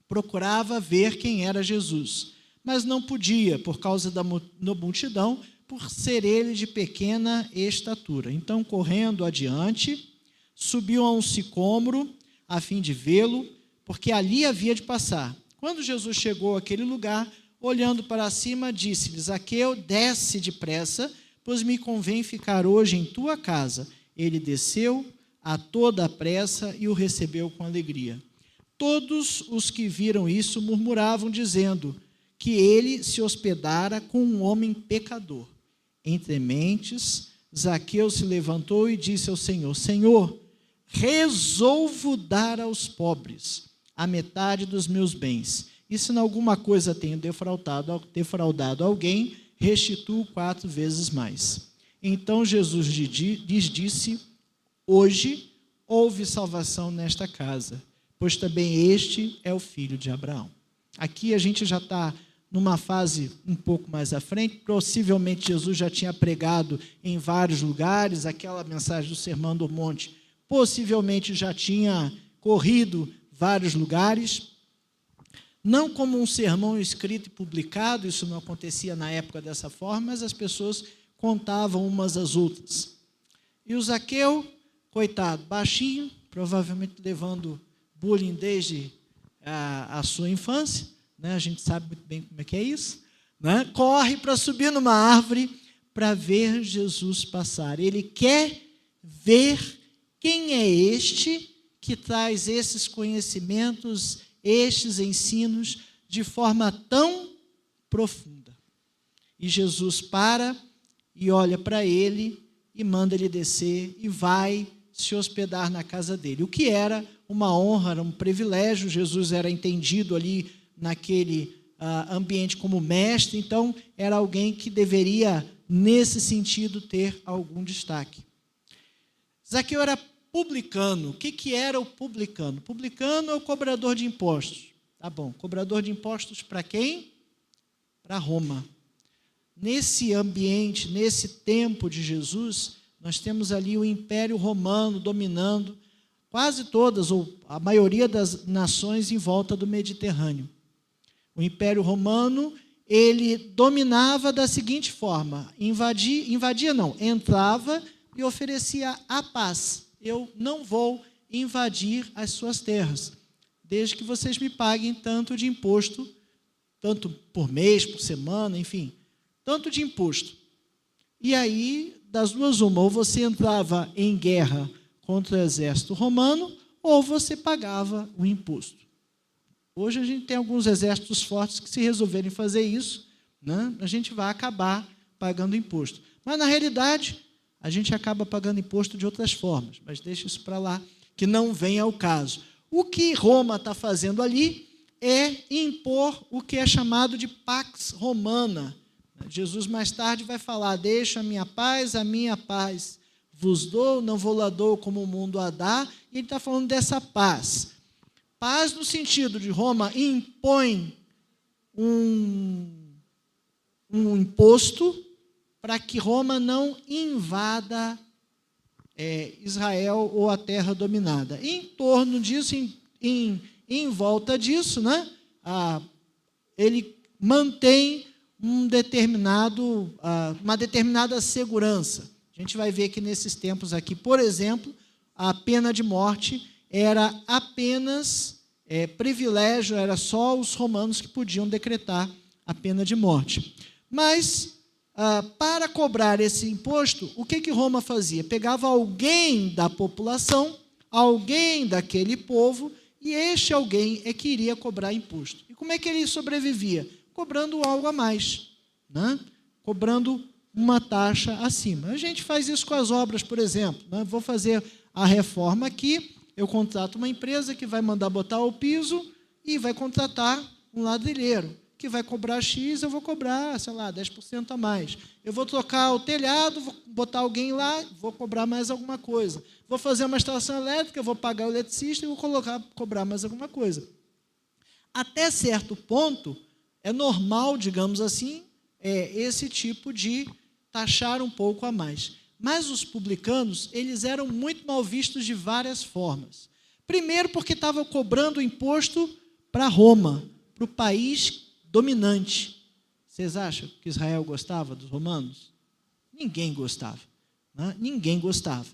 procurava ver quem era Jesus, mas não podia, por causa da multidão, por ser ele de pequena estatura. Então, correndo adiante, subiu a um sicômoro, a fim de vê-lo, porque ali havia de passar. Quando Jesus chegou àquele lugar, olhando para cima, disse-lhe: Zaqueu, desce depressa, pois me convém ficar hoje em tua casa. Ele desceu a toda a pressa e o recebeu com alegria. Todos os que viram isso murmuravam, dizendo que ele se hospedara com um homem pecador. Entre mentes, Zaqueu se levantou e disse ao Senhor: Senhor, resolvo dar aos pobres a metade dos meus bens, e se em alguma coisa tenho defraudado alguém, restituo 4 vezes mais. Então Jesus lhes disse: hoje houve salvação nesta casa, pois também este é o filho de Abraão. Aqui a gente já está numa fase um pouco mais à frente. Possivelmente Jesus já tinha pregado em vários lugares, aquela mensagem do Sermão do Monte possivelmente já tinha corrido vários lugares, não como um sermão escrito e publicado, isso não acontecia na época dessa forma, mas as pessoas contavam umas às outras. E o Zaqueu, coitado, baixinho, provavelmente levando bullying desde a sua infância, né? A gente sabe muito bem como é que é isso, né? Corre para subir numa árvore para ver Jesus passar. Ele quer ver quem é este que traz esses conhecimentos, estes ensinos de forma tão profunda. E Jesus para e olha para ele e manda ele descer e vai se hospedar na casa dele. O que era uma honra, era um privilégio. Jesus era entendido ali naquele ambiente como mestre, então era alguém que deveria, nesse sentido, ter algum destaque. Zaqueu era publicano. O que era o publicano? Publicano é o cobrador de impostos. Tá bom, cobrador de impostos para quem? Para Roma. Nesse ambiente, nesse tempo de Jesus, nós temos ali o Império Romano dominando quase todas, ou a maioria das nações em volta do Mediterrâneo. O Império Romano, ele dominava da seguinte forma: entrava e oferecia a paz. Eu não vou invadir as suas terras, desde que vocês me paguem tanto de imposto, tanto por mês, por semana, enfim, tanto de imposto. E aí, das duas uma, ou você entrava em guerra contra o exército romano, ou você pagava o imposto. Hoje a gente tem alguns exércitos fortes que, se resolverem fazer isso, né, a gente vai acabar pagando imposto. Mas, na realidade, a gente acaba pagando imposto de outras formas, mas deixa isso para lá, que não vem ao caso. O que Roma está fazendo ali é impor o que é chamado de Pax Romana. Jesus mais tarde vai falar: deixa a minha paz vos dou, não vou lá dou como o mundo a dá. E ele está falando dessa paz. Paz no sentido de Roma impõe um imposto para que Roma não invada Israel ou a terra dominada. Em torno disso, em volta disso, né, ele mantém uma determinada segurança. A gente vai ver que nesses tempos aqui, por exemplo, a pena de morte era apenas privilégio, era só os romanos que podiam decretar a pena de morte. Mas, para cobrar esse imposto, o que Roma fazia? Pegava alguém da população, alguém daquele povo, e este alguém é que iria cobrar imposto. E como é que ele sobrevivia? Cobrando algo a mais, né? Cobrando uma taxa acima. A gente faz isso com as obras, por exemplo, né? Vou fazer a reforma aqui, eu contrato uma empresa que vai mandar botar o piso e vai contratar um ladrilheiro, que vai cobrar X, eu vou cobrar, sei lá, 10% a mais. Eu vou trocar o telhado, vou botar alguém lá, vou cobrar mais alguma coisa. Vou fazer uma instalação elétrica, vou pagar o eletricista e vou cobrar mais alguma coisa. Até certo ponto, é normal, digamos assim, esse tipo de taxar um pouco a mais. Mas os publicanos, eles eram muito mal vistos de várias formas. Primeiro, porque estavam cobrando imposto para Roma, para o país dominante. Vocês acham que Israel gostava dos romanos? Ninguém gostava, né? Ninguém gostava.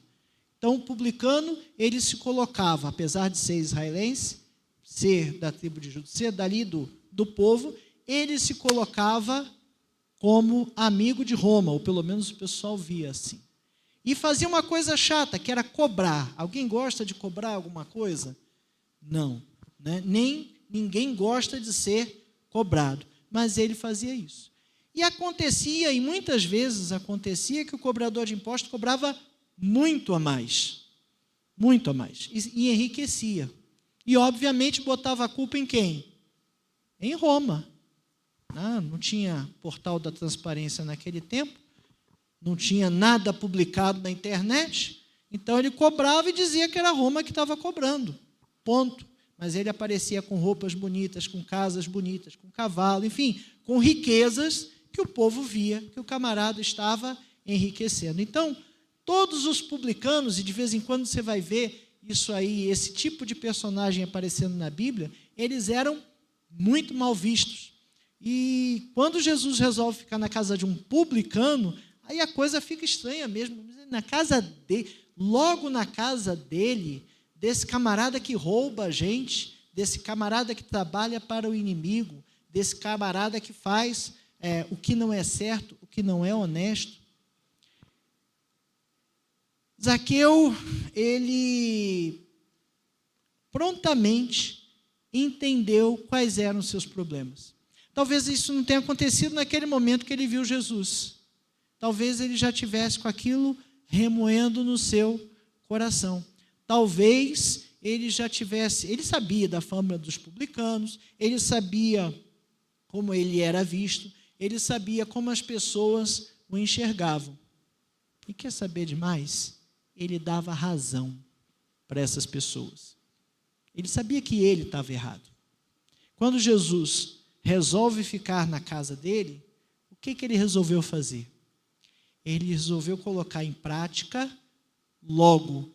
Então, o publicano, ele se colocava, apesar de ser israelense, ser da tribo de Judá, ser dali do povo, ele se colocava como amigo de Roma, ou pelo menos o pessoal via assim. E fazia uma coisa chata, que era cobrar. Alguém gosta de cobrar alguma coisa? Não, né? Ninguém gosta de ser cobrado, mas ele fazia isso. E acontecia, e muitas vezes acontecia, que o cobrador de impostos cobrava muito a mais, e enriquecia. E, obviamente, botava a culpa em quem? Em Roma. Não tinha portal da transparência naquele tempo, não tinha nada publicado na internet, então ele cobrava e dizia que era Roma que estava cobrando, ponto. Mas ele aparecia com roupas bonitas, com casas bonitas, com cavalo, enfim, com riquezas que o povo via que o camarada estava enriquecendo. Então, todos os publicanos, e de vez em quando você vai ver isso aí, esse tipo de personagem aparecendo na Bíblia, eles eram muito mal vistos. E quando Jesus resolve ficar na casa de um publicano, aí a coisa fica estranha mesmo. Na casa dele, logo na casa dele, desse camarada que rouba a gente, desse camarada que trabalha para o inimigo, desse camarada que faz o que não é certo, o que não é honesto. Zaqueu, ele prontamente entendeu quais eram os seus problemas. Talvez isso não tenha acontecido naquele momento que ele viu Jesus. Talvez ele já tivesse com aquilo remoendo no seu coração. Talvez ele já tivesse, ele sabia da fama dos publicanos, ele sabia como ele era visto, ele sabia como as pessoas o enxergavam. E quer saber de mais? Ele dava razão para essas pessoas. Ele sabia que ele estava errado. Quando Jesus resolve ficar na casa dele, o que ele resolveu fazer? Ele resolveu colocar em prática, logo,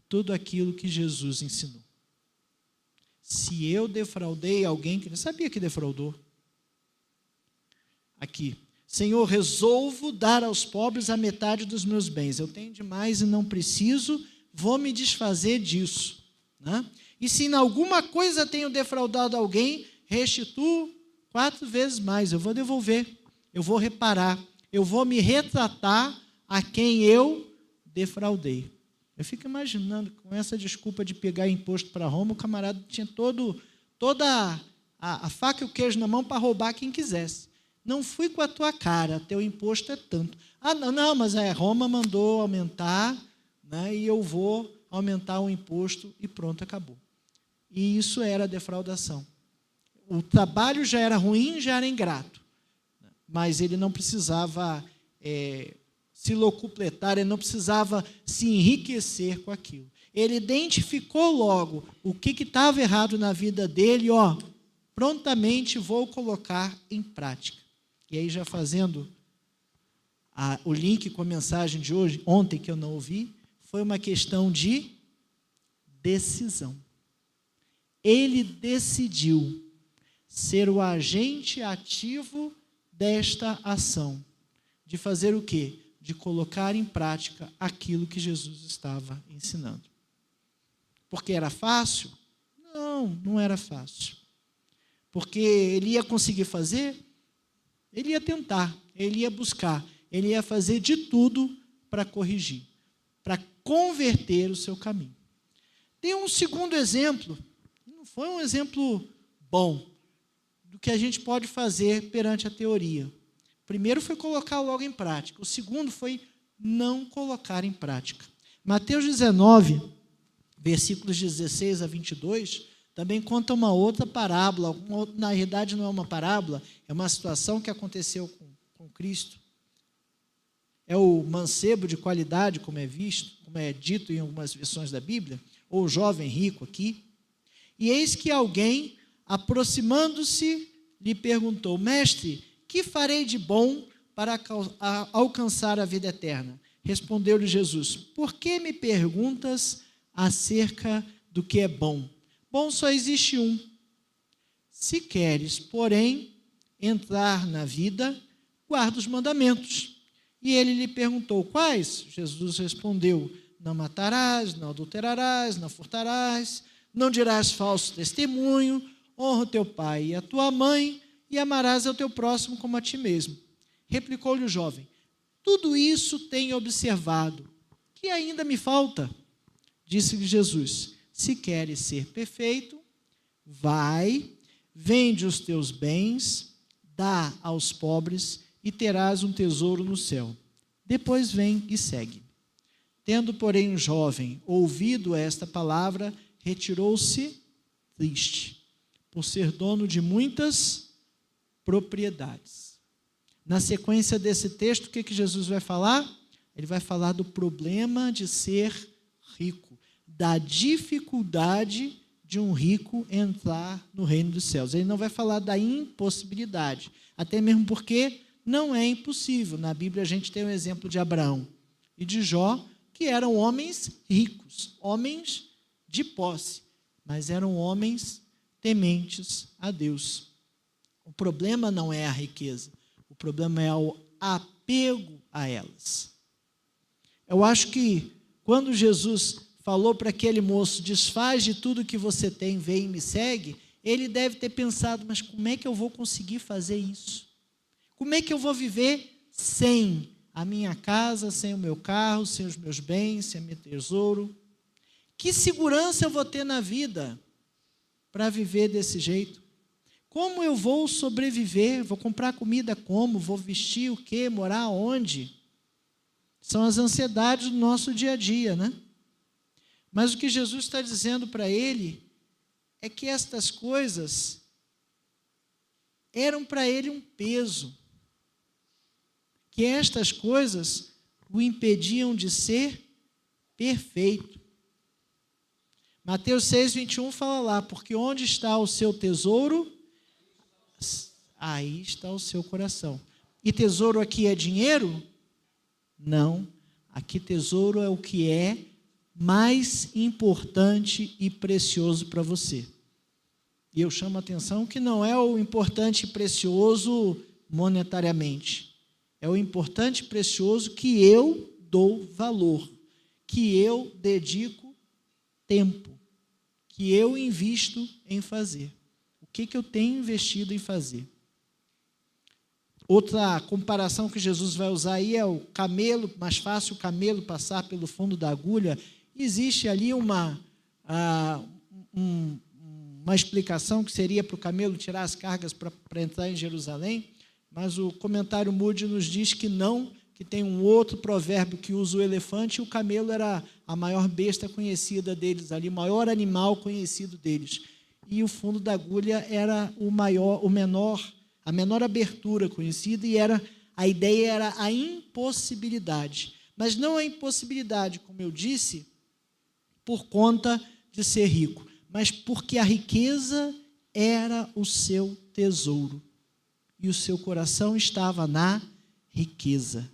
tudo aquilo que Jesus ensinou. Se eu defraudei alguém, que ele sabia que defraudou. Aqui, Senhor, resolvo dar aos pobres a metade dos meus bens. Eu tenho demais e não preciso, vou me desfazer disso. Né? E se em alguma coisa tenho defraudado alguém, restituo 4 vezes mais. Eu vou devolver, eu vou reparar, eu vou me retratar a quem eu defraudei. Eu fico imaginando, com essa desculpa de pegar imposto para Roma, o camarada tinha toda a faca e o queijo na mão para roubar quem quisesse. Não fui com a tua cara, teu imposto é tanto. Ah, não, mas Roma mandou aumentar, né, e eu vou aumentar o imposto e pronto, acabou. E isso era defraudação. O trabalho já era ruim, já era ingrato, mas ele não precisava se locupletar, ele não precisava se enriquecer com aquilo. Ele identificou logo o que estava errado na vida dele, prontamente vou colocar em prática. E aí, já fazendo o link com a mensagem de hoje, ontem que eu não ouvi, foi uma questão de decisão. Ele decidiu ser o agente ativo desta ação. De fazer o quê? De colocar em prática aquilo que Jesus estava ensinando. Porque era fácil? Não, não era fácil. Porque ele ia conseguir fazer? Ele ia tentar, ele ia buscar, ele ia fazer de tudo para corrigir, para converter o seu caminho. Tem um segundo exemplo, não foi um exemplo bom, do que a gente pode fazer perante a teoria. O primeiro foi colocar logo em prática, o segundo foi não colocar em prática. Mateus 19, versículos 16 a 22, também conta uma outra parábola, na realidade não é uma parábola, é uma situação que aconteceu com Cristo. É o mancebo de qualidade, como é visto, como é dito em algumas versões da Bíblia, ou o jovem rico aqui. E eis que alguém, aproximando-se, lhe perguntou: Mestre, que farei de bom para alcançar a vida eterna? Respondeu-lhe Jesus: Por que me perguntas acerca do que é bom? Bom só existe um. Se queres, porém, entrar na vida, guarda os mandamentos. E ele lhe perguntou: quais? Jesus respondeu: não matarás, não adulterarás, não furtarás, não dirás falso testemunho, honra o teu pai e a tua mãe, e amarás ao teu próximo como a ti mesmo. Replicou-lhe o jovem: tudo isso tenho observado, que ainda me falta? Disse-lhe Jesus: se queres ser perfeito, vai, vende os teus bens, dá aos pobres e terás um tesouro no céu. Depois vem e segue. Tendo, porém, o jovem ouvido esta palavra, retirou-se triste, por ser dono de muitas propriedades. Na sequência desse texto, o que Jesus vai falar? Ele vai falar do problema de ser rico, da dificuldade de um rico entrar no reino dos céus. Ele não vai falar da impossibilidade, até mesmo porque não é impossível. Na Bíblia a gente tem o exemplo de Abraão e de Jó, que eram homens ricos, homens de posse, mas eram homens tementes a Deus. O problema não é a riqueza, o problema é o apego a elas. Eu acho que quando Jesus falou para aquele moço, desfaz de tudo que você tem, vem e me segue, ele deve ter pensado, mas como é que eu vou conseguir fazer isso? Como é que eu vou viver sem a minha casa, sem o meu carro, sem os meus bens, sem o meu tesouro? Que segurança eu vou ter na vida para viver desse jeito? Como eu vou sobreviver? Vou comprar comida como? Vou vestir o quê? Morar onde? São as ansiedades do nosso dia a dia, né? Mas o que Jesus está dizendo para ele é que estas coisas eram para ele um peso, que estas coisas o impediam de ser perfeito. Mateus 6:21 fala lá, porque onde está o seu tesouro, aí está o seu coração. E tesouro aqui é dinheiro? Não, aqui tesouro é o que é mais importante e precioso para você. E eu chamo a atenção que não é o importante e precioso monetariamente. É o importante e precioso que eu dou valor, que eu dedico tempo, que eu invisto em fazer. O que eu tenho investido em fazer? Outra comparação que Jesus vai usar aí é o camelo, mais fácil o camelo passar pelo fundo da agulha. Existe ali uma explicação que seria para o camelo tirar as cargas para entrar em Jerusalém, mas o comentário Moody nos diz que não, que tem um outro provérbio que usa o elefante, e o camelo era a maior besta conhecida deles ali, o maior animal conhecido deles. E o fundo da agulha era a menor abertura conhecida, e a ideia era a impossibilidade. Mas não a impossibilidade, como eu disse, por conta de ser rico, mas porque a riqueza era o seu tesouro. E o seu coração estava na riqueza.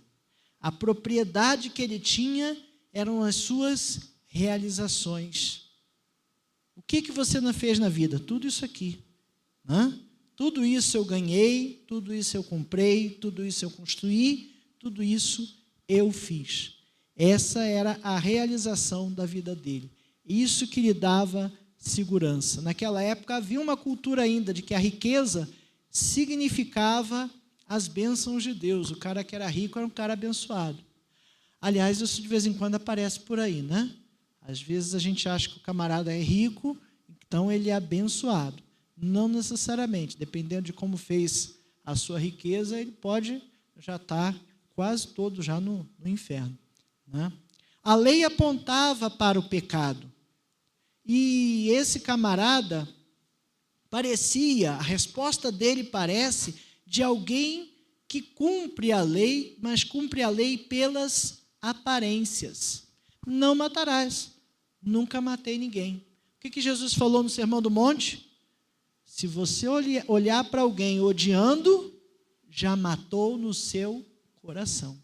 A propriedade que ele tinha eram as suas realizações. O que você não fez na vida? Tudo isso aqui. Né? Tudo isso eu ganhei, tudo isso eu comprei, tudo isso eu construí, tudo isso eu fiz. Essa era a realização da vida dele. Isso que lhe dava segurança. Naquela época havia uma cultura ainda de que a riqueza significava as bênçãos de Deus. O cara que era rico era um cara abençoado. Aliás, isso de vez em quando aparece por aí, né? Às vezes a gente acha que o camarada é rico, então ele é abençoado. Não necessariamente, dependendo de como fez a sua riqueza, ele pode já estar quase todo já no inferno. Né? A lei apontava para o pecado. E esse camarada a resposta dele parece de alguém que cumpre a lei, mas cumpre a lei pelas aparências. Não matarás. Nunca matei ninguém. O que Jesus falou no Sermão do Monte? Se você olhar para alguém odiando, já matou no seu coração.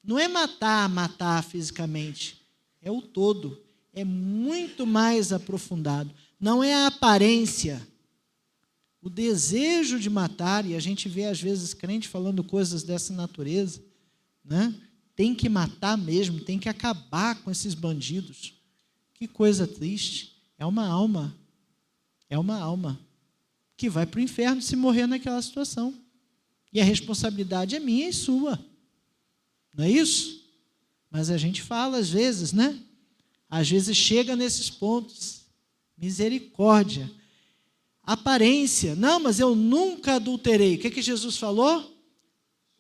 Não é matar fisicamente, é o todo. É muito mais aprofundado. Não é a aparência. O desejo de matar, e a gente vê às vezes crente falando coisas dessa natureza, né? Tem que matar mesmo, tem que acabar com esses bandidos. Que coisa triste. É uma alma que vai para o inferno se morrer naquela situação. E a responsabilidade é minha e sua. Não é isso? Mas a gente fala às vezes, né? Às vezes chega nesses pontos. Misericórdia. Aparência. Não, mas eu nunca adulterei. O que Jesus falou?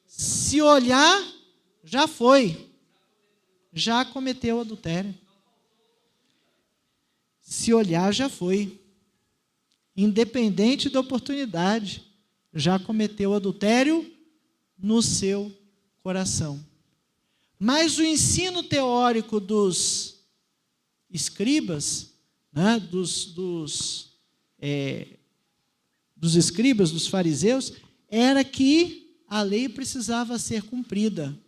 Se olhar, já foi. Já cometeu adultério. Se olhar, já foi. Independente da oportunidade, já cometeu adultério no seu coração. Mas o ensino teórico dos escribas, né, dos escribas, dos fariseus, era que a lei precisava ser cumprida.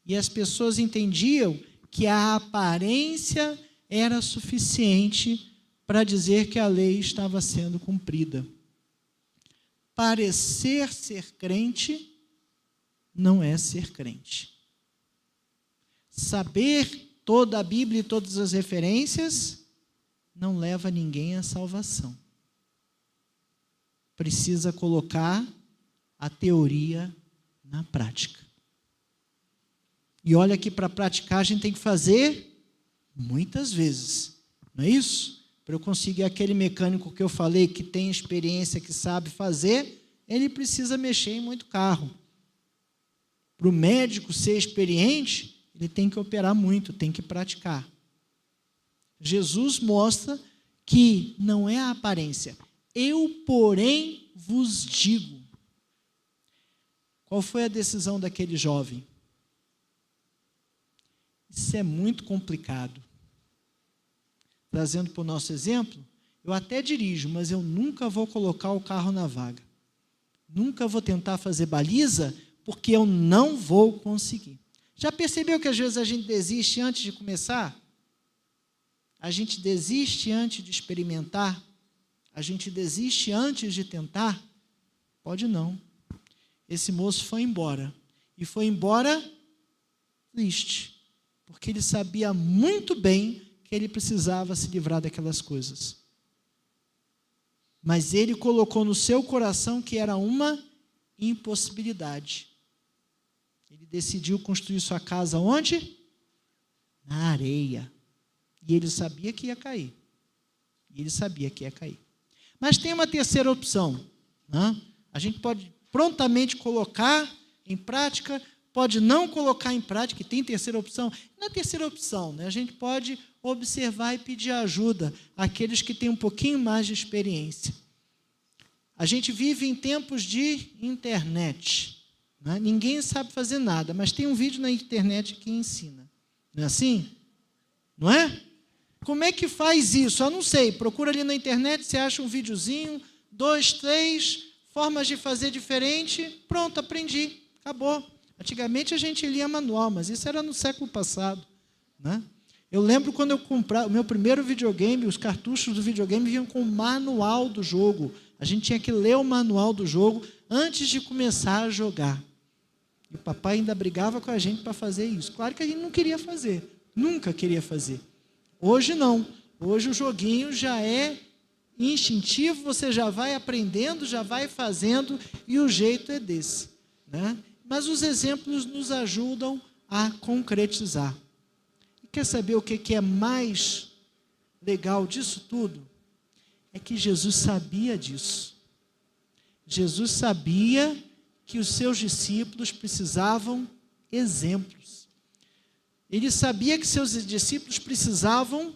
E as pessoas entendiam que a aparência era suficiente para dizer que a lei estava sendo cumprida. Parecer ser crente não é ser crente. Saber toda a Bíblia e todas as referências não leva ninguém à salvação. Precisa colocar a teoria na prática. E olha que para praticar a gente tem que fazer muitas vezes, não é isso? Para eu conseguir aquele mecânico que eu falei, que tem experiência, que sabe fazer, ele precisa mexer em muito carro. Para o médico ser experiente, ele tem que operar muito, tem que praticar. Jesus mostra que não é a aparência. Eu, porém, vos digo. Qual foi a decisão daquele jovem? Isso é muito complicado. Trazendo para o nosso exemplo, eu até dirijo, mas eu nunca vou colocar o carro na vaga. Nunca vou tentar fazer baliza, porque eu não vou conseguir. Já percebeu que às vezes a gente desiste antes de começar? A gente desiste antes de experimentar? A gente desiste antes de tentar? Pode não. Esse moço foi embora. E foi embora triste, porque ele sabia muito bem que ele precisava se livrar daquelas coisas. Mas ele colocou no seu coração que era uma impossibilidade. Ele decidiu construir sua casa onde? Na areia. E ele sabia que ia cair. Mas tem uma terceira opção, né? A gente pode prontamente colocar em prática, pode não colocar em prática, e tem terceira opção. Na terceira opção, né, a gente pode observar e pedir ajuda àqueles que têm um pouquinho mais de experiência. A gente vive em tempos de internet, né? Ninguém sabe fazer nada, mas tem um vídeo na internet que ensina. Não é assim? Não é? Como é que faz isso? Eu não sei. Procura ali na internet, você acha um videozinho, 2, 3 formas de fazer diferente. Pronto, aprendi. Acabou. Antigamente a gente lia manual, mas isso era no século passado, né? Eu lembro quando eu comprava o meu primeiro videogame, os cartuchos do videogame vinham com o manual do jogo. A gente tinha que ler o manual do jogo antes de começar a jogar. E o papai ainda brigava com a gente para fazer isso. Claro que a gente não queria fazer, nunca queria fazer. Hoje não. Hoje o joguinho já é instintivo, você já vai aprendendo, já vai fazendo, e o jeito é desse, né? Mas os exemplos nos ajudam a concretizar. E quer saber o que é mais legal disso tudo? É que Jesus sabia disso. Jesus sabia que os seus discípulos precisavam exemplos. Ele sabia que seus discípulos precisavam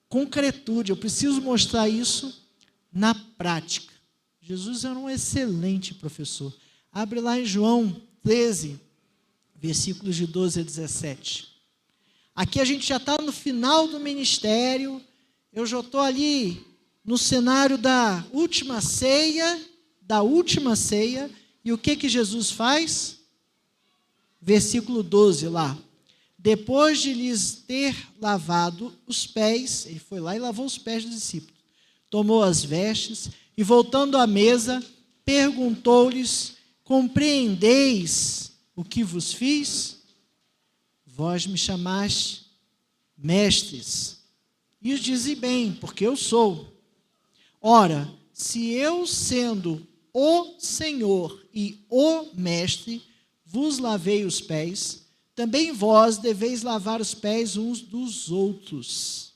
concretude. Eu preciso mostrar isso na prática. Jesus era um excelente professor. Abre lá em João 13, versículos de 12 a 17. Aqui a gente já está no final do ministério. Eu já estou ali no cenário da última ceia. E o que Jesus faz? Versículo 12 lá. Depois de lhes ter lavado os pés, ele foi lá e lavou os pés dos discípulos, tomou as vestes e, voltando à mesa, perguntou-lhes: compreendeis o que vos fiz? Vós me chamaste mestres, e os dizem bem, porque eu sou. Ora, se eu, sendo o Senhor e o mestre, vos lavei os pés, também vós deveis lavar os pés uns dos outros.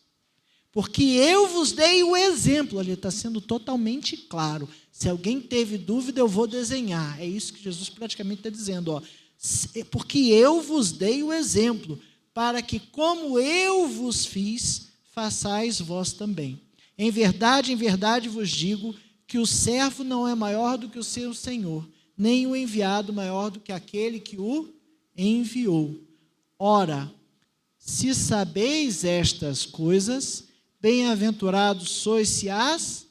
Porque eu vos dei o exemplo. Ali está sendo totalmente claro. Se alguém teve dúvida, eu vou desenhar. É isso que Jesus praticamente está dizendo. Ó. Porque eu vos dei o exemplo, para que, como eu vos fiz, façais vós também. Em verdade vos digo, que o servo não é maior do que o seu senhor, nem o enviado maior do que aquele que o enviou. Ora, se sabeis estas coisas, bem-aventurados sois se as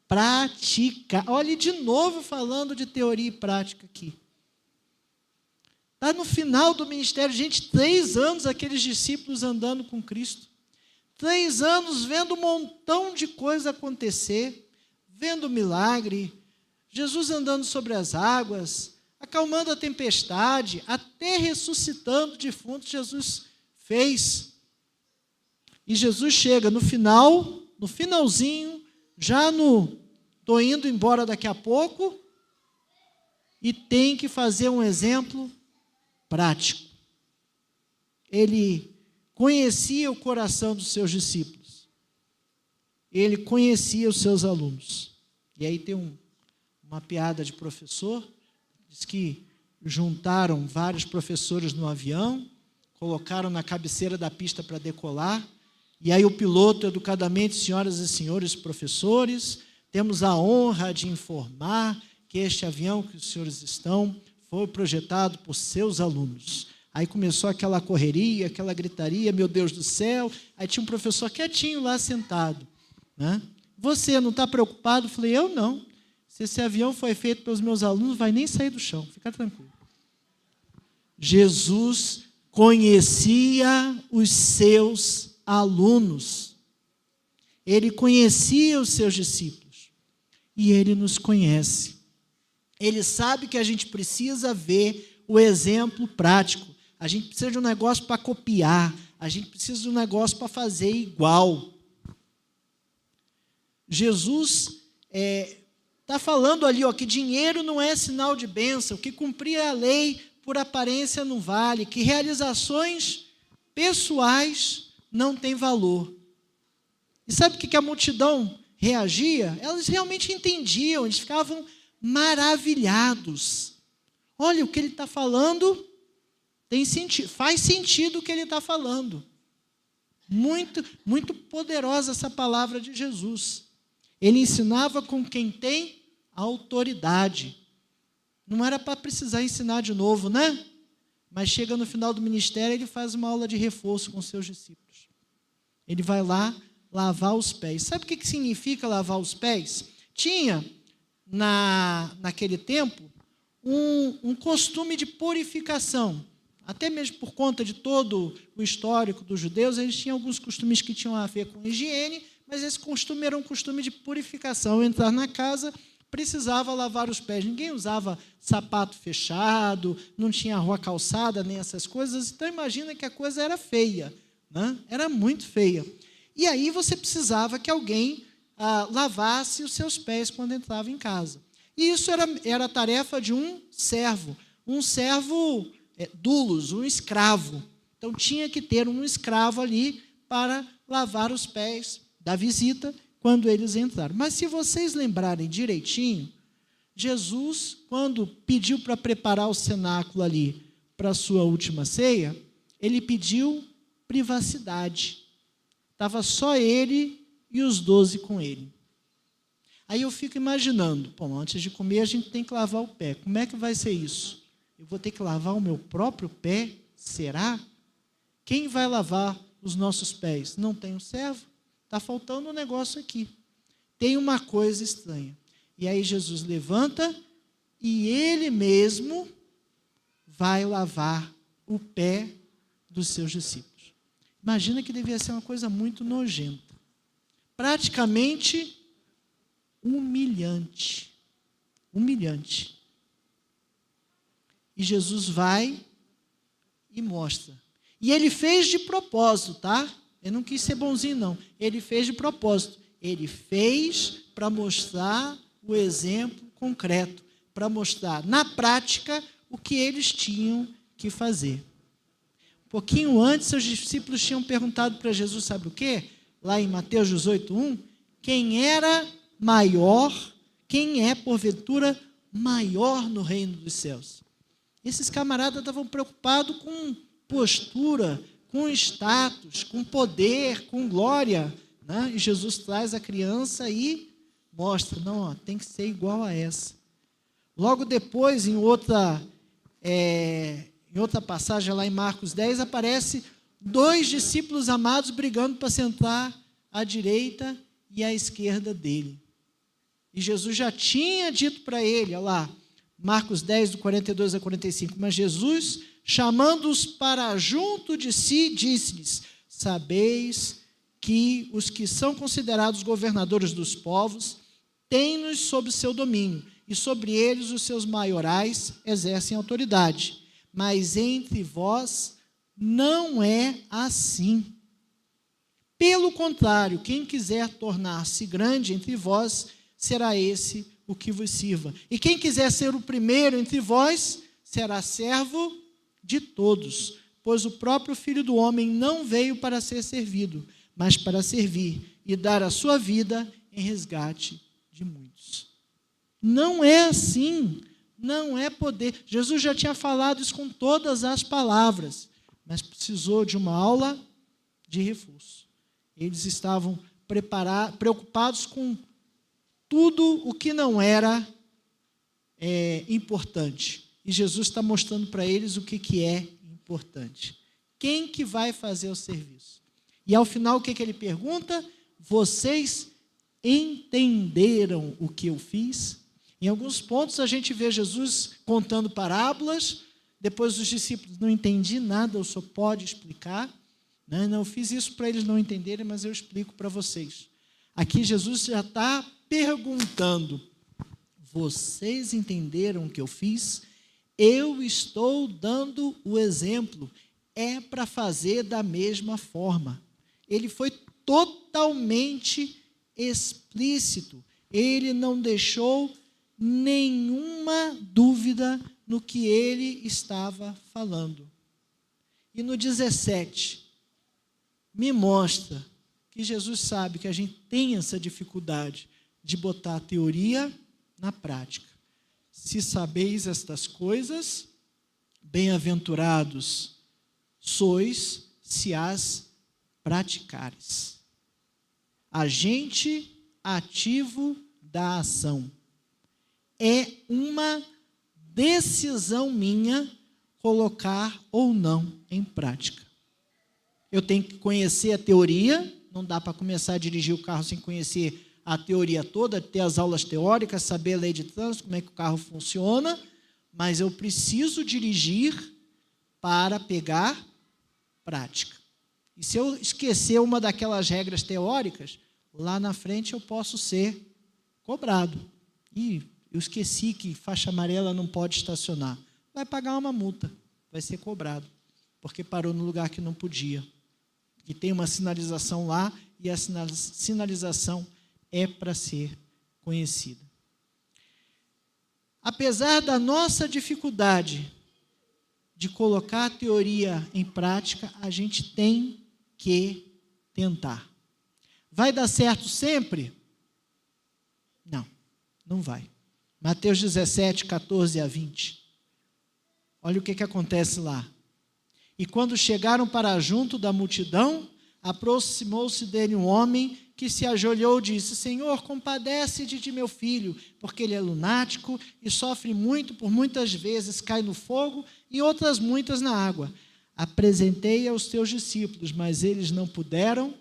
praticar. Olhe de novo falando de teoria e prática aqui. Está no final do ministério, gente, 3 anos aqueles discípulos andando com Cristo. 3 anos vendo um montão de coisa acontecer, vendo milagre, Jesus andando sobre as águas, acalmando a tempestade, até ressuscitando defuntos. Jesus fez. E Jesus chega no finalzinho, estou indo embora daqui a pouco, e tem que fazer um exemplo prático. Ele conhecia o coração dos seus discípulos. Ele conhecia os seus alunos. E aí tem uma piada de professor, diz que juntaram vários professores no avião, colocaram na cabeceira da pista para decolar, e aí o piloto, educadamente, senhoras e senhores professores, temos a honra de informar que este avião que os senhores estão foi projetado por seus alunos. Aí começou aquela correria, aquela gritaria, meu Deus do céu. Aí tinha um professor quietinho lá sentado, né? Você não está preocupado? Eu falei, eu não. Se esse avião foi feito pelos meus alunos, não vai nem sair do chão, fica tranquilo. Jesus conhecia os seus alunos. Ele conhecia os seus discípulos. E ele nos conhece. Ele sabe que a gente precisa ver o exemplo prático. A gente precisa de um negócio para copiar. A gente precisa de um negócio para fazer igual. Jesus está falando ali, que dinheiro não é sinal de bênção, que cumprir a lei por aparência não vale, que realizações pessoais não têm valor. E sabe o que a multidão reagia? Elas realmente entendiam, eles ficavam maravilhados. Olha, o que ele está falando tem sentido, faz sentido o que ele está falando. Muito, muito poderosa essa palavra de Jesus. Ele ensinava com quem tem autoridade. Não era para precisar ensinar de novo, né? Mas chega no final do ministério, ele faz uma aula de reforço com seus discípulos. Ele vai lá lavar os pés. Sabe o que significa lavar os pés? Tinha, naquele tempo, um costume de purificação. Até mesmo por conta de todo o histórico dos judeus, eles tinham alguns costumes que tinham a ver com higiene, mas esse costume era um costume de purificação. Ao entrar na casa, precisava lavar os pés. Ninguém usava sapato fechado, não tinha rua calçada, nem essas coisas. Então, imagina que a coisa era feia, né? Era muito feia. E aí você precisava que alguém lavasse os seus pés quando entrava em casa. E isso era a tarefa de um servo doulos, um escravo. Então, tinha que ter um escravo ali para lavar os pés da visita quando eles entraram. Mas, se vocês lembrarem direitinho, Jesus, quando pediu para preparar o cenáculo ali para a sua última ceia, ele pediu privacidade. Estava só ele e os 12 com ele. Aí eu fico imaginando, antes de comer a gente tem que lavar o pé. Como é que vai ser isso? Eu vou ter que lavar o meu próprio pé? Será? Quem vai lavar os nossos pés? Não tem um servo? Está faltando um negócio aqui. Tem uma coisa estranha. E aí Jesus levanta e ele mesmo vai lavar o pé dos seus discípulos. Imagina que devia ser uma coisa muito nojenta. Praticamente humilhante. Humilhante. E Jesus vai e mostra. E ele fez de propósito, tá? Ele não quis ser bonzinho, não. Ele fez de propósito. Ele fez para mostrar o exemplo concreto, para mostrar na prática o que eles tinham que fazer. Um pouquinho antes, os discípulos tinham perguntado para Jesus, sabe o quê? Lá em Mateus 18:1, quem era maior, quem é, porventura, maior no reino dos céus? Esses camaradas estavam preocupados com postura, com status, com poder, com glória, né? E Jesus traz a criança e mostra, não, tem que ser igual a essa. Logo depois, em outra passagem lá em Marcos 10, aparece 2 discípulos amados brigando para sentar à direita e à esquerda dele. E Jesus já tinha dito para ele, olha lá, Marcos 10, do 42 a 45, mas Jesus, chamando-os para junto de si, disse-lhes, sabeis que os que são considerados governadores dos povos têm-nos sob seu domínio, e sobre eles os seus maiorais exercem autoridade. Mas entre vós Não é assim. Pelo contrário, quem quiser tornar-se grande entre vós, será esse o que vos sirva. E quem quiser ser o primeiro entre vós, será servo de todos. Pois o próprio Filho do Homem não veio para ser servido, mas para servir e dar a sua vida em resgate de muitos. Não é assim, não é poder. Jesus já tinha falado isso com todas as palavras, mas precisou de uma aula de reforço. Eles estavam preocupados com tudo o que não era importante. E Jesus está mostrando para eles o que é importante. Quem que vai fazer o serviço? E ao final o que ele pergunta? Vocês entenderam o que eu fiz? Em alguns pontos a gente vê Jesus contando parábolas, depois os discípulos, não entendi nada, o senhor pode explicar? Não, eu fiz isso para eles não entenderem, mas eu explico para vocês. Aqui Jesus já está perguntando, vocês entenderam o que eu fiz? Eu estou dando o exemplo, é para fazer da mesma forma. Ele foi totalmente explícito, ele não deixou nenhuma dúvida no que ele estava falando. E no 17, me mostra que Jesus sabe que a gente tem essa dificuldade de botar a teoria na prática. Se sabeis estas coisas, bem-aventurados sois se as praticares. Agente ativo da ação. É uma decisão minha colocar ou não em prática. Eu tenho que conhecer a teoria, não dá para começar a dirigir o carro sem conhecer a teoria toda, ter as aulas teóricas, saber a lei de trânsito, como é que o carro funciona, mas eu preciso dirigir para pegar prática. E se eu esquecer uma daquelas regras teóricas, lá na frente eu posso ser cobrado. E eu esqueci que faixa amarela não pode estacionar. Vai pagar uma multa, vai ser cobrado, porque parou no lugar que não podia. E tem uma sinalização lá, e a sinalização é para ser conhecida. Apesar da nossa dificuldade de colocar a teoria em prática, a gente tem que tentar. Vai dar certo sempre? Não, não vai. Mateus 17, 14 a 20. Olha o que acontece lá. E quando chegaram para junto da multidão, aproximou-se dele um homem que se ajoelhou e disse, Senhor, compadece-te de meu filho, porque ele é lunático e sofre muito, por muitas vezes cai no fogo e outras muitas na água. Apresentei aos teus discípulos, mas eles não puderam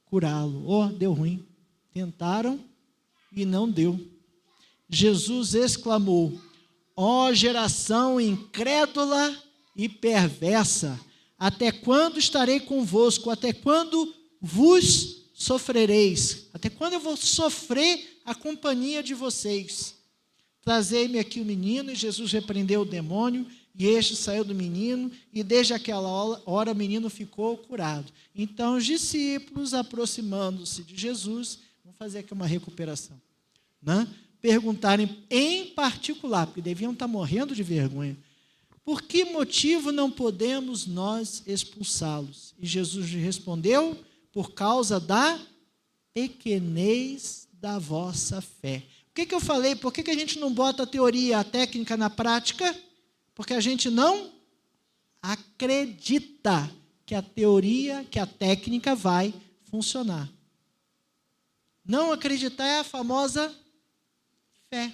curá-lo. Deu ruim. Tentaram e não deu. Jesus exclamou, geração incrédula e perversa, até quando estarei convosco? Até quando vos sofrereis? Até quando eu vou sofrer a companhia de vocês? Trazei-me aqui o menino. E Jesus repreendeu o demônio, e este saiu do menino, e desde aquela hora o menino ficou curado. Então os discípulos, aproximando-se de Jesus, vamos fazer aqui uma recuperação, né? Perguntarem em particular, porque deviam estar morrendo de vergonha, por que motivo não podemos nós expulsá-los? E Jesus respondeu, por causa da pequenez da vossa fé. O que eu falei? Por que a gente não bota a teoria, a técnica na prática? Porque a gente não acredita que a teoria, que a técnica vai funcionar. Não acreditar é a famosa fé.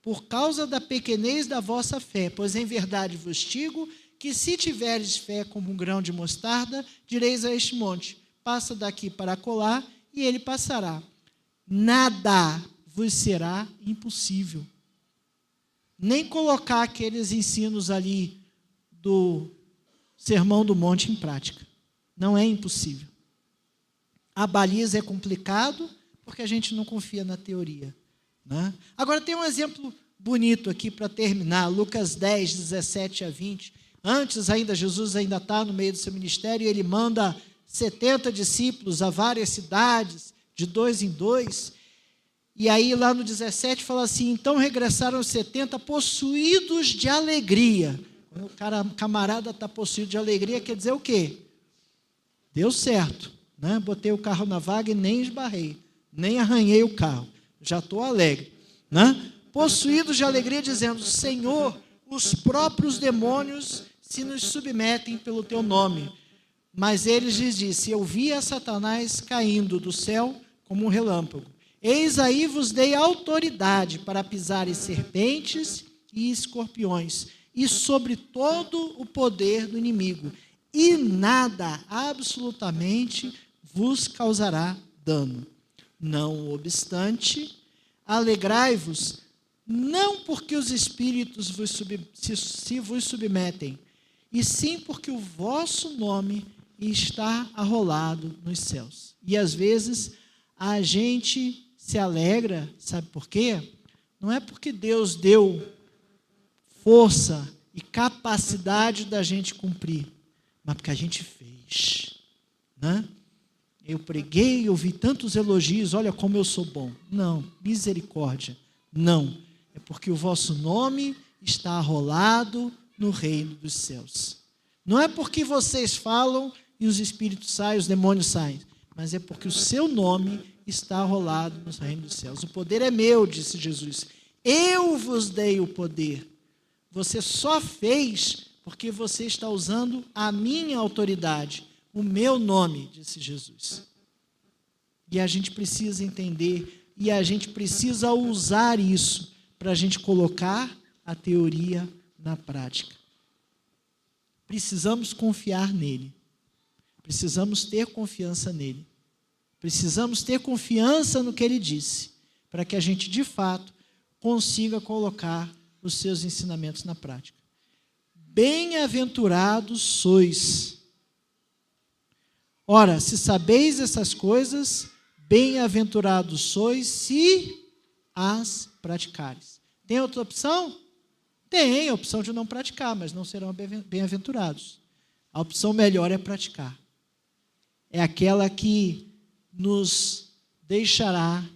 Por causa da pequenez da vossa fé, pois em verdade vos digo que se tiveres fé como um grão de mostarda, direis a este monte, passa daqui para acolá, e ele passará. Nada vos será impossível. Nem colocar aqueles ensinos ali do Sermão do Monte em prática. Não é impossível. A baliza é complicado, porque a gente não confia na teoria. Né? Agora tem um exemplo bonito aqui para terminar, Lucas 10, 17 a 20. Antes ainda, Jesus ainda está no meio do seu ministério, e ele manda 70 discípulos a várias cidades, de 2 em 2. E aí lá no 17 fala assim: então regressaram os 70 possuídos de alegria. Quando o camarada está possuído de alegria, quer dizer o quê? Deu certo, né? Botei o carro na vaga e nem esbarrei, nem arranhei o carro, já estou alegre, né? Possuídos de alegria, dizendo: Senhor, os próprios demônios se nos submetem pelo teu nome. Mas eles lhes disse: eu via Satanás caindo do céu como um relâmpago. Eis aí vos dei autoridade para pisar em serpentes e escorpiões, e sobre todo o poder do inimigo, e nada absolutamente vos causará dano. Não obstante, alegrai-vos, não porque os espíritos se vos submetem, e sim porque o vosso nome está arrolado nos céus. E às vezes a gente se alegra, sabe por quê? Não é porque Deus deu força e capacidade da gente cumprir, mas porque a gente fez, né? Eu preguei, ouvi tantos elogios, olha como eu sou bom. Não, misericórdia, não. É porque o vosso nome está arrolado no reino dos céus. Não é porque vocês falam e os espíritos saem, os demônios saem, mas é porque o seu nome está arrolado no reino dos céus. O poder é meu, disse Jesus. Eu vos dei o poder. Você só fez porque você está usando a minha autoridade, o meu nome, disse Jesus. E a gente precisa entender, e a gente precisa usar isso para a gente colocar a teoria na prática. Precisamos confiar nele. Precisamos ter confiança nele. Precisamos ter confiança no que ele disse, para que a gente, de fato, consiga colocar os seus ensinamentos na prática. Bem-aventurados sois. Ora, se sabeis essas coisas, bem-aventurados sois se as praticares. Tem outra opção? Tem a opção de não praticar, mas não serão bem-aventurados. A opção melhor é praticar. É aquela que nos deixará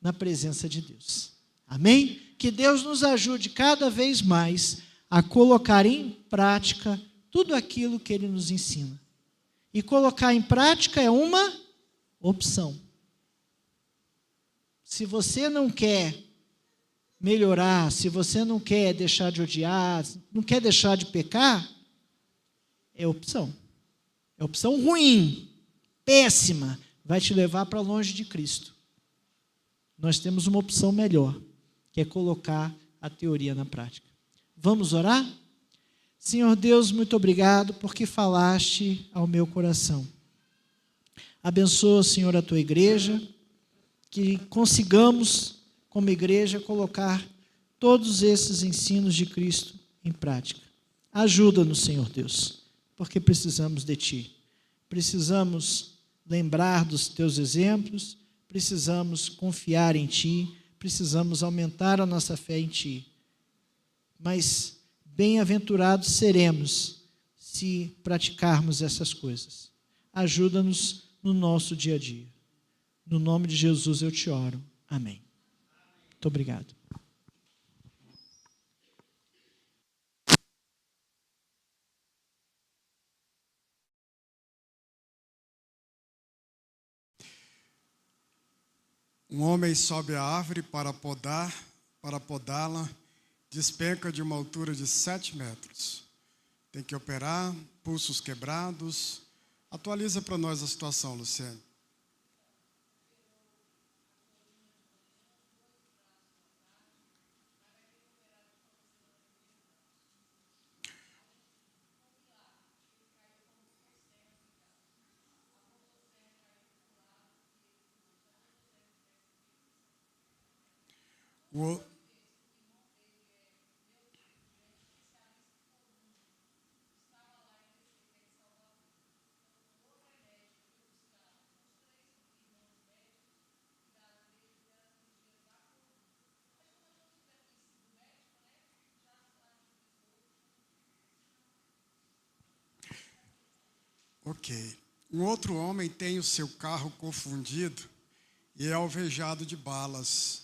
na presença de Deus. Amém? Que Deus nos ajude cada vez mais a colocar em prática tudo aquilo que Ele nos ensina. E colocar em prática é uma opção. Se você não quer melhorar, se você não quer deixar de odiar, não quer deixar de pecar, é opção. É opção ruim, péssima, vai te levar para longe de Cristo. Nós temos uma opção melhor, que é colocar a teoria na prática. Vamos orar? Senhor Deus, muito obrigado porque falaste ao meu coração. Abençoa, Senhor, a tua igreja, que consigamos, como igreja, colocar todos esses ensinos de Cristo em prática. Ajuda-nos, Senhor Deus, porque precisamos de ti. Precisamos lembrar dos teus exemplos, precisamos confiar em ti, precisamos aumentar a nossa fé em ti. Mas bem-aventurados seremos se praticarmos essas coisas. Ajuda-nos no nosso dia a dia. No nome de Jesus eu te oro. Amém. Muito obrigado. Um homem sobe a árvore para podá-la, despenca de uma altura de 7 metros. Tem que operar, pulsos quebrados. Atualiza para nós a situação, Luciane. Ok. Um outro homem tem o seu carro confundido e é alvejado de balas.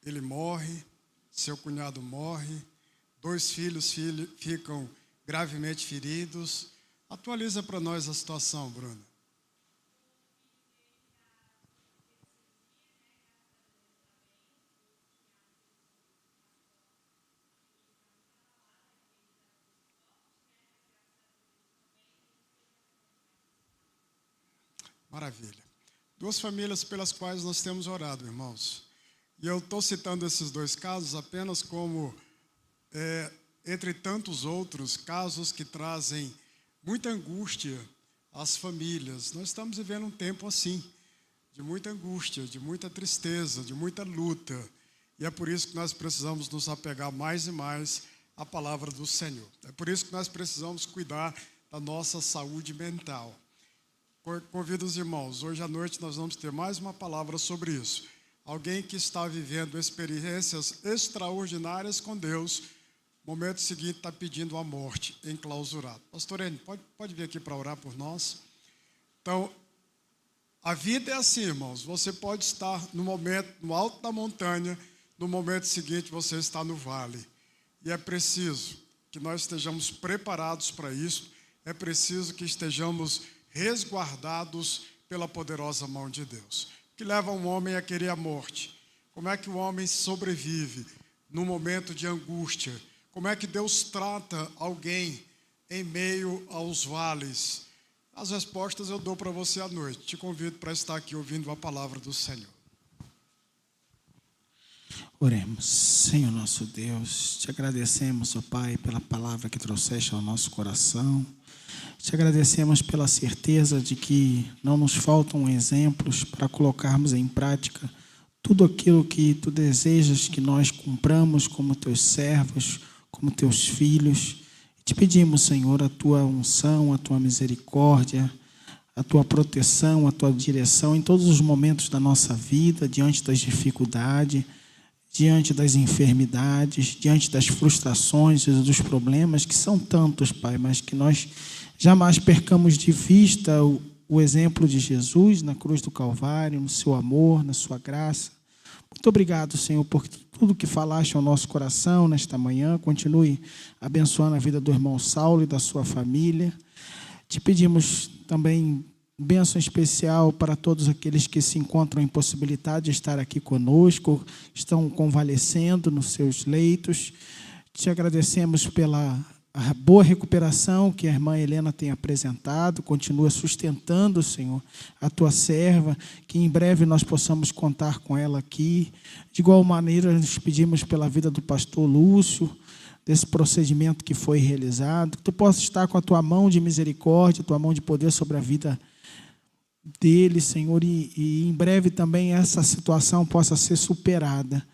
Ele morre, seu cunhado morre, 2 filhos ficam gravemente feridos. Atualiza para nós a situação, Bruno. Maravilha. 2 famílias pelas quais nós temos orado, irmãos. E eu estou citando esses 2 casos apenas como, entre tantos outros, casos que trazem muita angústia às famílias. Nós estamos vivendo um tempo assim, de muita angústia, de muita tristeza, de muita luta. E é por isso que nós precisamos nos apegar mais e mais à palavra do Senhor. É por isso que nós precisamos cuidar da nossa saúde mental. Convido os irmãos, hoje à noite nós vamos ter mais uma palavra sobre isso. Alguém que está vivendo experiências extraordinárias com Deus, no momento seguinte está pedindo a morte, enclausurado. Pastor Enio, pode vir aqui para orar por nós? Então, a vida é assim, irmãos, você pode estar no momento, no alto da montanha, no momento seguinte você está no vale. E é preciso que nós estejamos preparados para isso, é preciso que estejamos resguardados pela poderosa mão de Deus. O que leva um homem a querer a morte? Como é que o homem sobrevive no momento de angústia? Como é que Deus trata alguém em meio aos vales? As respostas eu dou para você à noite. Te convido para estar aqui ouvindo a palavra do Senhor. Oremos. Senhor nosso Deus, te agradecemos, ó Pai, pela palavra que trouxeste ao nosso coração. Te agradecemos pela certeza de que não nos faltam exemplos para colocarmos em prática tudo aquilo que Tu desejas que nós cumpramos como Teus servos, como Teus filhos. Te pedimos, Senhor, a Tua unção, a Tua misericórdia, a Tua proteção, a Tua direção em todos os momentos da nossa vida, diante das dificuldades, diante das enfermidades, diante das frustrações e dos problemas, que são tantos, Pai, mas que nós jamais percamos de vista o exemplo de Jesus na cruz do Calvário, no seu amor, na sua graça. Muito obrigado, Senhor, por tudo que falaste ao nosso coração nesta manhã. Continue abençoando a vida do irmão Saulo e da sua família. Te pedimos também bênção especial para todos aqueles que se encontram impossibilitados de estar aqui conosco, estão convalescendo nos seus leitos. Te agradecemos pela a boa recuperação que a irmã Helena tem apresentado. Continua sustentando, Senhor, a Tua serva, que em breve nós possamos contar com ela aqui. De igual maneira, nos pedimos pela vida do pastor Lúcio, desse procedimento que foi realizado, que Tu possa estar com a Tua mão de misericórdia, a Tua mão de poder sobre a vida dele, Senhor, e em breve também essa situação possa ser superada.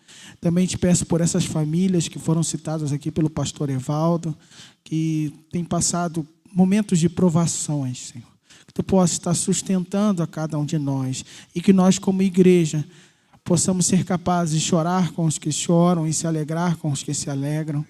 Também te peço por essas famílias que foram citadas aqui pelo pastor Evaldo, que têm passado momentos de provações, Senhor. Que Tu possa estar sustentando a cada um de nós e que nós, como igreja, possamos ser capazes de chorar com os que choram e se alegrar com os que se alegram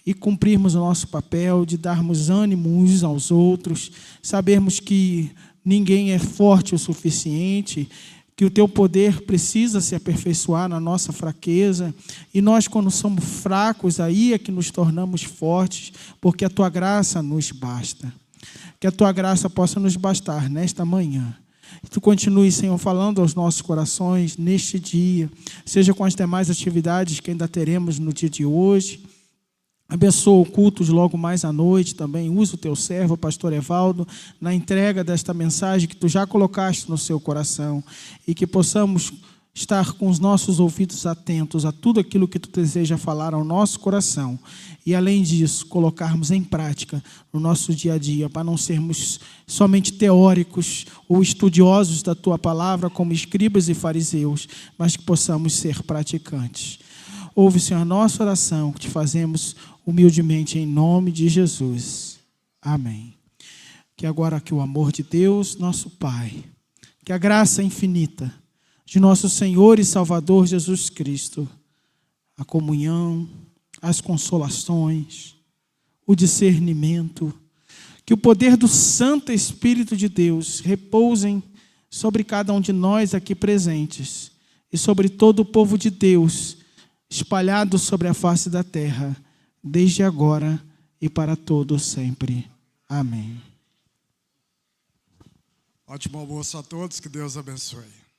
e cumprirmos o nosso papel de darmos ânimo uns aos outros, sabermos que ninguém é forte o suficiente, que o Teu poder precisa se aperfeiçoar na nossa fraqueza, e nós, quando somos fracos, aí é que nos tornamos fortes, porque a Tua graça nos basta. Que a Tua graça possa nos bastar nesta manhã. Que Tu continue, Senhor, falando aos nossos corações neste dia, seja com as demais atividades que ainda teremos no dia de hoje. Abençoa o culto de logo mais à noite também. Usa o Teu servo, o pastor Evaldo, na entrega desta mensagem que Tu já colocaste no seu coração. E que possamos estar com os nossos ouvidos atentos a tudo aquilo que Tu deseja falar ao nosso coração. E, além disso, colocarmos em prática no nosso dia a dia, para não sermos somente teóricos ou estudiosos da Tua palavra, como escribas e fariseus, mas que possamos ser praticantes. Ouve, Senhor, a nossa oração, que Te fazemos humildemente em nome de Jesus. Amém. Que agora que o amor de Deus, nosso Pai, que a graça infinita de nosso Senhor e Salvador Jesus Cristo, a comunhão, as consolações, o discernimento, Que o poder do Santo Espírito de Deus repousem sobre cada um de nós aqui presentes e sobre todo o povo de Deus espalhado sobre a face da terra, desde agora e para todo sempre. Amém. Ótimo almoço a todos, que Deus abençoe.